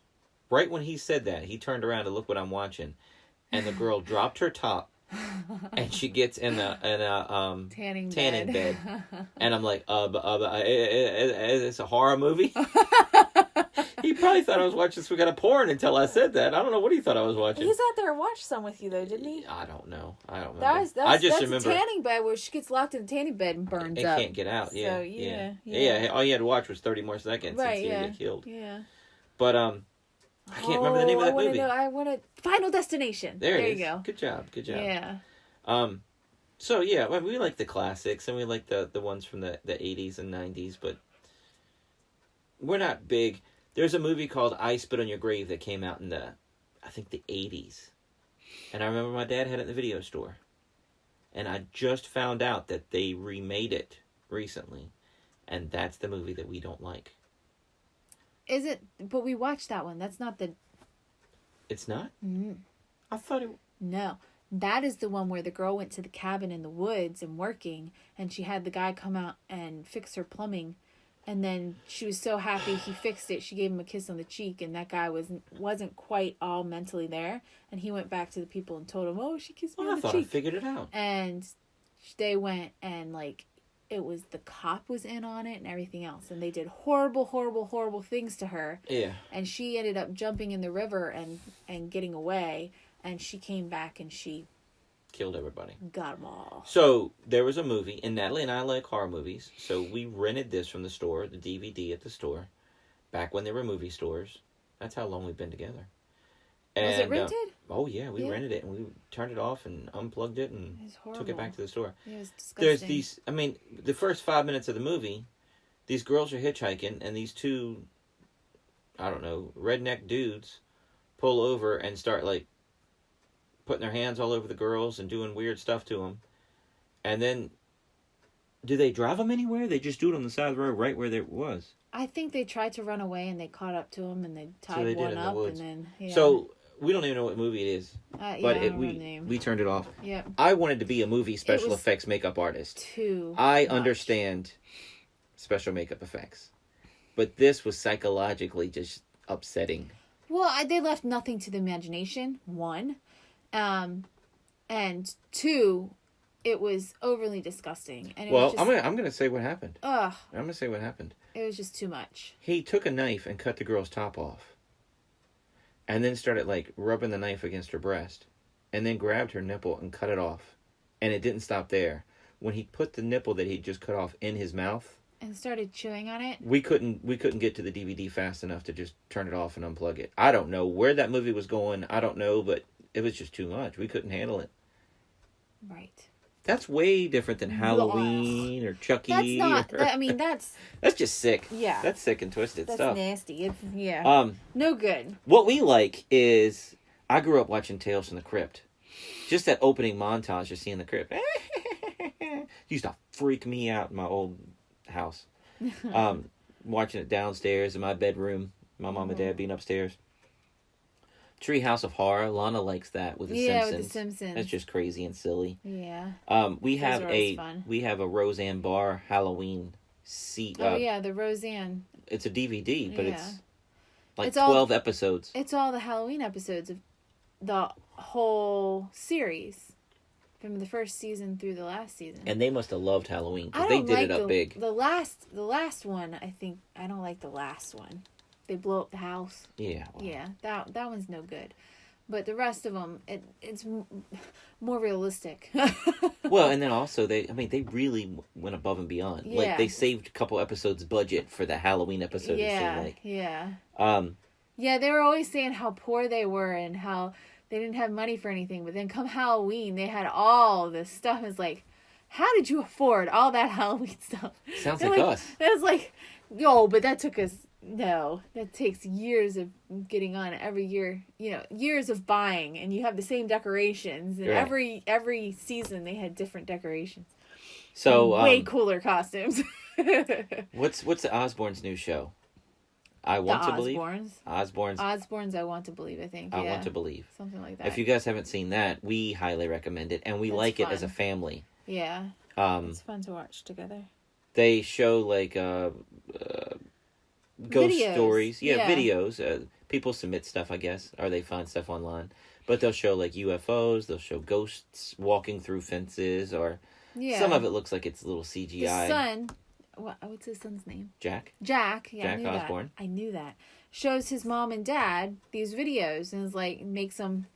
right when he said that, he turned around to look what I'm watching. and the girl dropped her top, and she gets in a tanning bed, and I'm like, it's a horror movie. He probably thought I was watching some kind of porn until I said that. I don't know what he thought I was watching. He's out there and watched some with you though, didn't he? I don't know. I don't remember. That's remember a tanning bed where she gets locked in the tanning bed and burns and up. can't get out. Yeah, So, yeah. All you had to watch was 30 more seconds Right, until you get killed. Yeah. But I can't remember the name of that movie. I want to Final Destination. There you go. Good job. Yeah. So yeah, well, we like the classics and we like the ones from the 80s and 90s, but we're not big. There's a movie called I Spit on Your Grave that came out in I think the 80s. And I remember my dad had it in the video store. And I just found out that they remade it recently. And that's the movie that we don't like. Is it? But we watched that one. That's not the... It's not? Mm-hmm. I thought it... No. That is the one where the girl went to the cabin in the woods and working. And she had the guy come out and fix her plumbing. And then she was so happy he fixed it. She gave him a kiss on the cheek, and that guy wasn't quite all mentally there. And he went back to the people and told him, "Oh, she kissed me on the cheek." I thought I figured it out. And they went and it was the cop was in on it and everything else, and they did horrible, horrible, horrible things to her. Yeah. And she ended up jumping in the river and getting away. And she came back and she killed everybody. Got them all. So there was a movie, and Natalie and I like horror movies, so we rented this from the store, the DVD at the store, back when there were movie stores. That's how long we've been together. And, was it rented? Oh yeah, we rented it, and we turned it off and unplugged it and took it back to the store. It was disgusting. There's these, the first 5 minutes of the movie, these girls are hitchhiking, and these two, I don't know, redneck dudes pull over and start putting their hands all over the girls and doing weird stuff to them. And then, do they drive them anywhere? They just do it on the side of the road right where there was. I think they tried to run away and they caught up to him and they tied one up and then... Yeah. So, we don't even know what movie it is. But we turned it off. Yeah. I wanted to be a movie special effects makeup artist. I understand special makeup effects. But this was psychologically just upsetting. Well, they left nothing to the imagination, one. And two, it was overly disgusting. And I'm gonna say what happened. Ugh. I'm gonna say what happened. It was just too much. He took a knife and cut the girl's top off, and then started rubbing the knife against her breast, and then grabbed her nipple and cut it off, and it didn't stop there. When he put the nipple that he just cut off in his mouth and started chewing on it, we couldn't get to the DVD fast enough to just turn it off and unplug it. I don't know where that movie was going. I don't know, but it was just too much. We couldn't handle it. Right. That's way different than Halloween or Chucky. That's not... That's just sick. Yeah. That's sick and twisted stuff. That's nasty. No good. What we like is... I grew up watching Tales from the Crypt. Just that opening montage of seeing the crypt. Used to freak me out in my old house. Watching it downstairs in my bedroom. My mom and dad being upstairs. Treehouse of Horror. Lana likes that with the Simpsons. Yeah, with the Simpsons. That's just crazy and silly. Yeah. We have a Roseanne Barr Halloween seat. The Roseanne. It's a DVD, but it's 12 episodes. It's all the Halloween episodes of the whole series. From the first season through the last season. And they must have loved Halloween because they did it up big. The last one, I don't like the last one. They blow up the house. Yeah. Well. Yeah, that one's no good. But the rest of them, it's more realistic. Well, and then also they really went above and beyond. Yeah. They saved a couple episodes budget for the Halloween episode. Yeah. Yeah, they were always saying how poor they were and how they didn't have money for anything. But then come Halloween, they had all this stuff. It's like, how did you afford all that Halloween stuff? Sounds like us. That was but that took us... No, that takes years of getting on every year. Years of buying, and you have the same decorations. And every season they had different decorations. So way cooler costumes. What's the Osbournes' new show? I Want to Believe. Osbournes. I Want to Believe. I think. I Want to Believe. Something like that. If you guys haven't seen that, we highly recommend it, and we like it as a family. Yeah. It's fun to watch together. They show ghost stories. Yeah, videos. People submit stuff, I guess, or they find stuff online. But they'll show like UFOs. They'll show ghosts walking through fences, or some of it looks like it's a little CGI. The son, what's his son's name? Jack. Jack. Yeah, Jack I knew Osborne. that. I knew that. Shows his mom and dad these videos and is like makes them,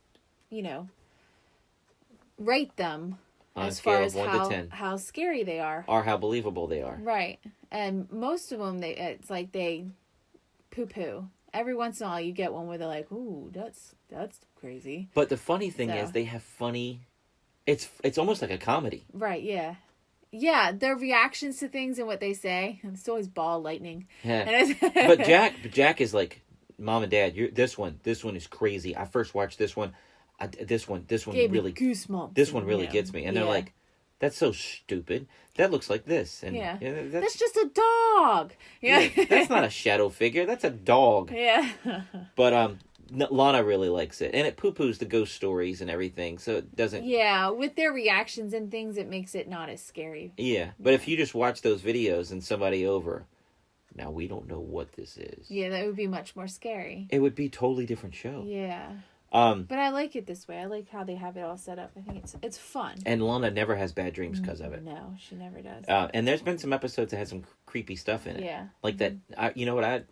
rate them On as a scale far of as 1 to 10. how scary they are. Or how believable they are. Right. And most of them, it's like they poo-poo. Every once in a while, you get one where they're like, "Ooh, that's crazy." But the funny thing is, they have funny. It's almost like a comedy. Right. Yeah. Yeah. Their reactions to things and what they say. And it's always ball lightning. Yeah. But Jack is like, "Mom and Dad, this one is crazy. I first watched this one. This one Gave really me goosebumps. This one really gets me." And they're like, "That's so stupid. That looks like this." And that's just a dog. Yeah. That's not a shadow figure. That's a dog. Yeah. But Lana really likes it, and it poo-poos the ghost stories and everything, so it doesn't. Yeah, with their reactions and things, it makes it not as scary. Yeah, but if you just watch those videos and somebody over, now we don't know what this is. Yeah, that would be much more scary. It would be a totally different show. Yeah. But I like it this way. I like how they have it all set up. I think it's fun. And Lana never has bad dreams because of it. No, she never does. And there's been some episodes that had some creepy stuff in it. Yeah. Like that. You know what I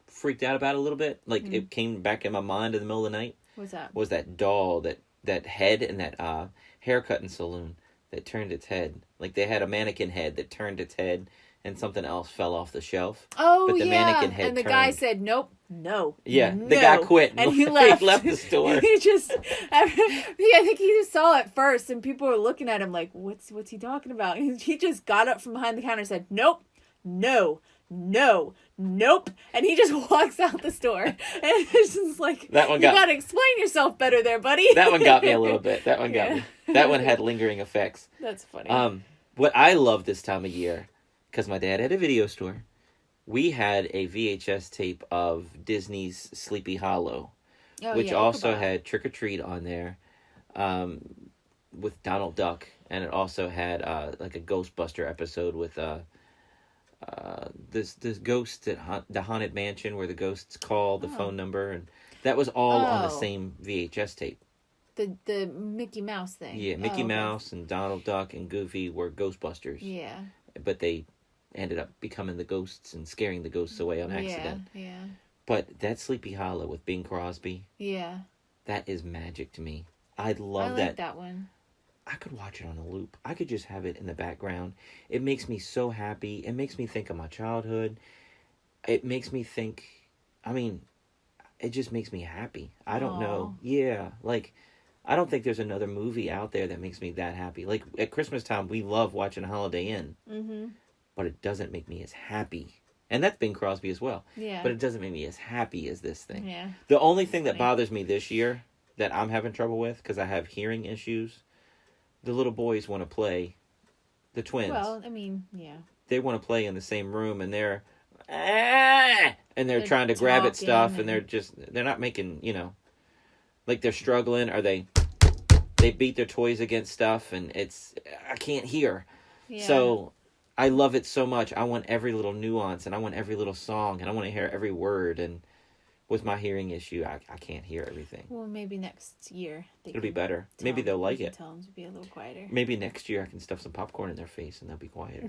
freaked out about a little bit? Like it came back in my mind in the middle of the night. What's that? Was that doll, that head in that haircutting saloon that turned its head? Like they had a mannequin head that turned its head, and something else fell off the shelf. Oh, but the mannequin head and the turned. guy said, "Nope, no." Yeah, no. the guy quit and he left. He left the store. He just, I think he just saw it first, and people were looking at him like, "What's he talking about?" And he just got up from behind the counter and said, "Nope, no, no, nope," and he just walks out the store. And it's just like, that one you gotta explain yourself better there, buddy. That one got me a little bit. That one got me. That one had lingering effects. That's funny. What I love this time of year, because my dad had a video store, we had a VHS tape of Disney's Sleepy Hollow, which also had Trick or Treat on there, with Donald Duck, and it also had like a Ghostbuster episode with this ghost at the haunted mansion where the ghosts call the phone number, and that was all on the same VHS tape. The Mickey Mouse thing. Yeah, Mickey Mouse and Donald Duck and Goofy were Ghostbusters. Yeah. But they ended up becoming the ghosts and scaring the ghosts away on accident. Yeah. But that Sleepy Hollow with Bing Crosby. Yeah. That is magic to me. I love like that one. I could watch it on a loop. I could just have it in the background. It makes me so happy. It makes me think of my childhood. It makes me think, it just makes me happy. I don't know. Yeah. Like, I don't think there's another movie out there that makes me that happy. Like, at Christmas time, we love watching Holiday Inn. Mm-hmm. But it doesn't make me as happy. And that's Bing Crosby as well. Yeah. But it doesn't make me as happy as this thing. Yeah. The only thing that bothers me this year that I'm having trouble with, because I have hearing issues, the little boys want to play, the twins. Well, yeah. They want to play in the same room, and they're trying to grab at stuff, and they're not making, like they're struggling, or they beat their toys against stuff, and I can't hear. Yeah. So I love it so much. I want every little nuance, and I want every little song, and I want to hear every word. And with my hearing issue, I can't hear everything. Well, maybe next year it'll be better. Maybe they'll like it. Tell them to be a little quieter. Maybe next year I can stuff some popcorn in their face, and they'll be quieter.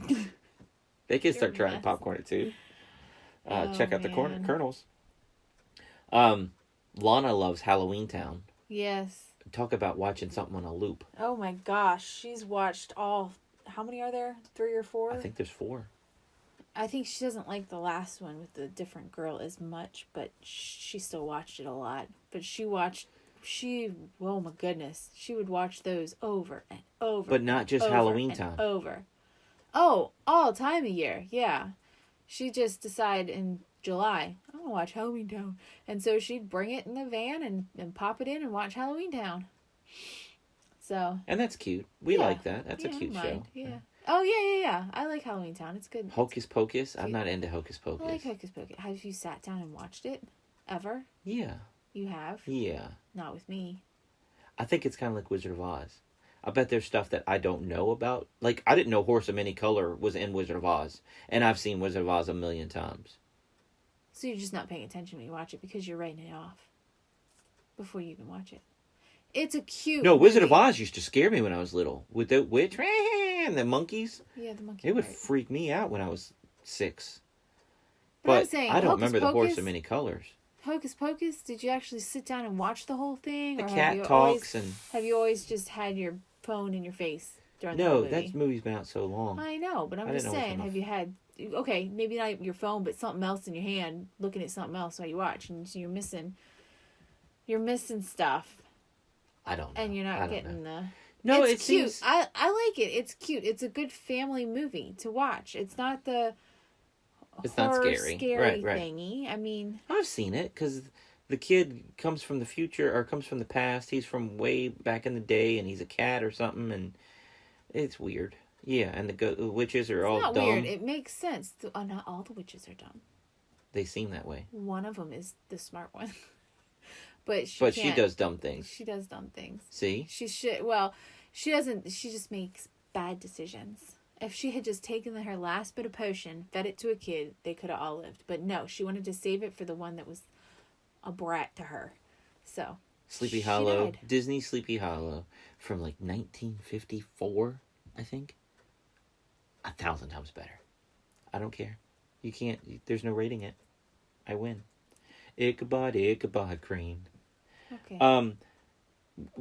They can start trying to popcorn it too. Check out the kernels. Lana loves Halloween Town. Yes. Talk about watching something on a loop. Oh my gosh, she's watched all. How many are there? 3 or 4? I think there's 4. I think she doesn't like the last one with the different girl as much, but she still watched it a lot. But oh my goodness, she would watch those over and over. But not just Halloween Town. Over. Oh, all time of year, yeah. She just decided in July, I'm going to watch Halloween Town. And so she'd bring it in the van and pop it in and watch Halloween Town. So. And that's cute. We like that. That's a cute show. Yeah. Oh, yeah. I like Halloween Town. It's good. Hocus Pocus? I'm not into Hocus Pocus. I like Hocus Pocus. Have you sat down and watched it? Ever? Yeah. You have? Yeah. Not with me. I think it's kind of like Wizard of Oz. I bet there's stuff that I don't know about. Like, I didn't know Horse of Many Color was in Wizard of Oz. And I've seen Wizard of Oz 1,000,000 times. So you're just not paying attention when you watch it because you're writing it off. before you even watch it. It's a cute No, Wizard of movie. Oz used to scare me when I was little. With the witch and the monkeys. Yeah, the monkey. It would part. freak me out when I was 6. But I'm But saying, I don't Hocus remember the horse Pocus- in many colors. Hocus Pocus, did you actually sit down and watch the whole thing? The or cat have you talks always, and... Have you always just had your phone in your face during the whole No, movie? that movie's been out so long. I know, but I'm I just didn't know it was saying, enough. have you had... Okay, maybe not your phone, but something else in your hand, looking at something else while you watch, and so you're missing stuff, I don't know. and you're I not don't getting know. the... No, it's it cute. seems... I like it. It's cute. It's a good family movie to watch. It's not the It's not horror, scary. Right. thingy. I mean, I've seen it, because the kid comes from the future, or comes from the past. He's from way back in the day, and he's a cat or something, and it's weird. Yeah, and the witches are all it's not dumb. weird. It makes sense. Not all the witches are dumb. They seem that way. One of them is the smart one, but she But she does dumb things. She does dumb things. See? She should. Well, she doesn't. She just makes bad decisions. If she had just taken her last bit of potion, fed it to a kid, they could have all lived. But no, she wanted to save it for the one that was a brat to her. So Sleepy she Hollow. died. Disney Sleepy Hollow. From like 1954, I think. 1,000 times better. I don't care. You can't... There's no rating it. I win. Ichabod Crane. Okay.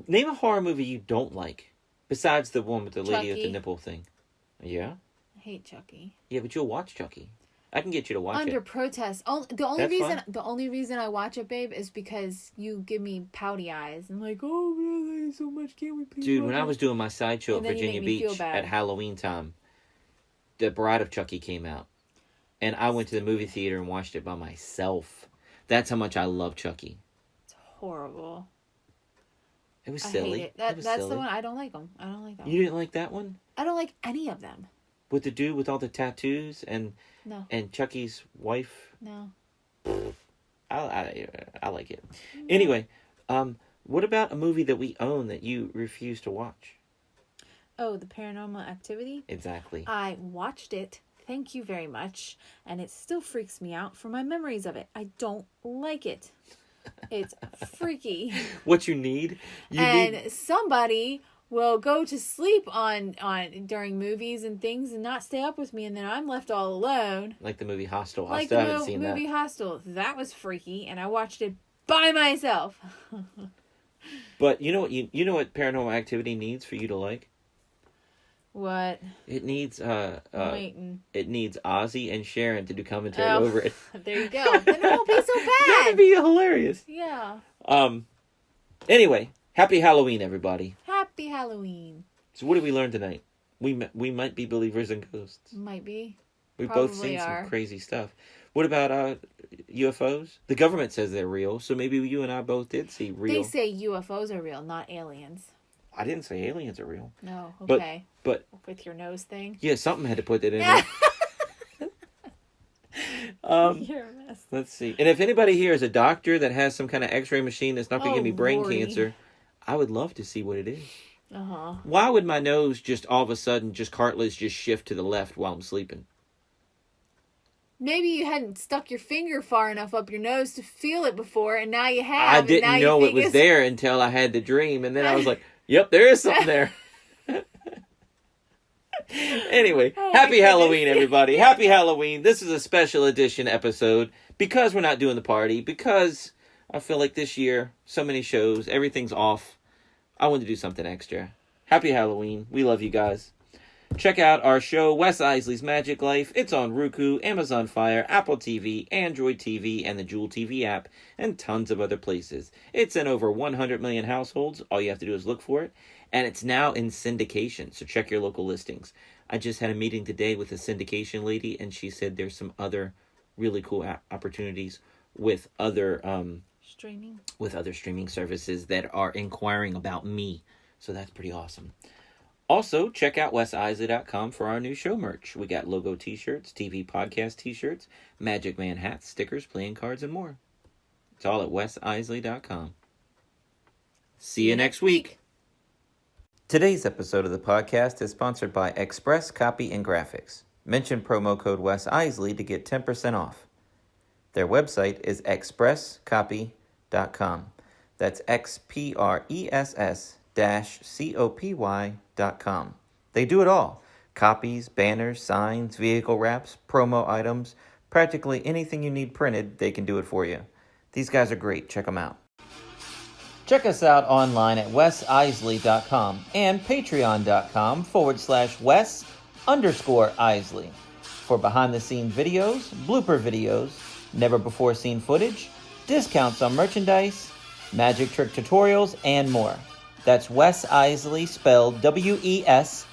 Name a horror movie you don't like. Besides the one with the lady with the Chucky. nipple thing. Yeah? I hate Chucky. Yeah, but you'll watch Chucky. I can get you to watch Under it. protest. The only reason I watch it, babe, is because you give me pouty eyes and like, oh, man, I hate so much. Can't we please Dude, watch when I it?" was doing my sideshow at And then you Virginia make me feel Beach bad. at Halloween time, The Bride of Chucky came out. And I went to the movie theater and watched it by myself. That's how much I love Chucky. It's horrible. It was I silly. hate it. It was That's silly. the one. I don't like them. I don't like them. You didn't like that one? I don't like any of them. With the dude with all the tattoos and No. Chucky's wife? No. I like it. Anyway, what about a movie that we own that you refuse to watch? Oh, The Paranormal Activity? Exactly. I watched it. Thank you very much. And it still freaks me out for my memories of it. I don't like it. It's freaky. What you need? And somebody will go to sleep on during movies and things and not stay up with me, and then I'm left all alone. Like the movie Hostel. I Like still the haven't seen movie that. Hostel. That was freaky, and I watched it by myself. But you know what? You know what Paranormal Activity needs for you to like? What? It needs I'm waiting. it needs Ozzy and Sharon to do commentary Oh, over it. There you go. Then it won't be so That'd bad. be hilarious. Yeah. Anyway, happy Halloween, everybody. Happy Halloween. So what did we learn tonight? We might be believers in ghosts. Might be. We've both Probably seen are. some crazy stuff. What about UFOs? The government says they're real, so maybe you and I both did see real. They say UFOs are real, not aliens. I didn't say aliens are real. No. But- Okay. But With your nose thing. yeah, something had to put that in there. You're a mess. Let's see. And if anybody here is a doctor that has some kind of X-ray machine that's not going to Oh, give me brain Lordy. cancer, I would love to see what it is. Uh-huh. Why would my nose just all of a sudden just cartilage just shift to the left while I'm sleeping? Maybe you hadn't stuck your finger far enough up your nose to feel it before, and now you have. I and didn't now you know it think was it's- there until I had the dream, and then I was like, "Yep, there is something there." Anyway, Oh, my happy goodness. Halloween, everybody! Happy Halloween! This is a special edition episode because we're not doing the party. Because I feel like this year, so many shows, everything's off. I wanted to do something extra. Happy Halloween! We love you guys. Check out our show, Wes Iseli's Magic Life. It's on Roku, Amazon Fire, Apple TV, Android TV, and the Jewel TV app, and tons of other places. It's in over 100 million households. All you have to do is look for it. And it's now in syndication, so check your local listings. I just had a meeting today with a syndication lady, and she said there's some other really cool opportunities with other streaming services that are inquiring about me. So that's pretty awesome. Also, check out wesisley.com for our new show merch. We got logo t-shirts, TV podcast t-shirts, Magic Man hats, stickers, playing cards, and more. It's all at wesisley.com. See you next week. Today's episode of the podcast is sponsored by Express Copy and Graphics. Mention promo code Wes Iseli to get 10% off. Their website is expresscopy.com. That's XPRESS-COPY.com. They do it all. Copies, banners, signs, vehicle wraps, promo items, practically anything you need printed, they can do it for you. These guys are great. Check them out. Check us out online at wesisley.com and patreon.com/Wes_Isley for behind-the-scenes videos, blooper videos, never-before-seen footage, discounts on merchandise, magic trick tutorials, and more. That's Wes Iseli, spelled Wesiseli.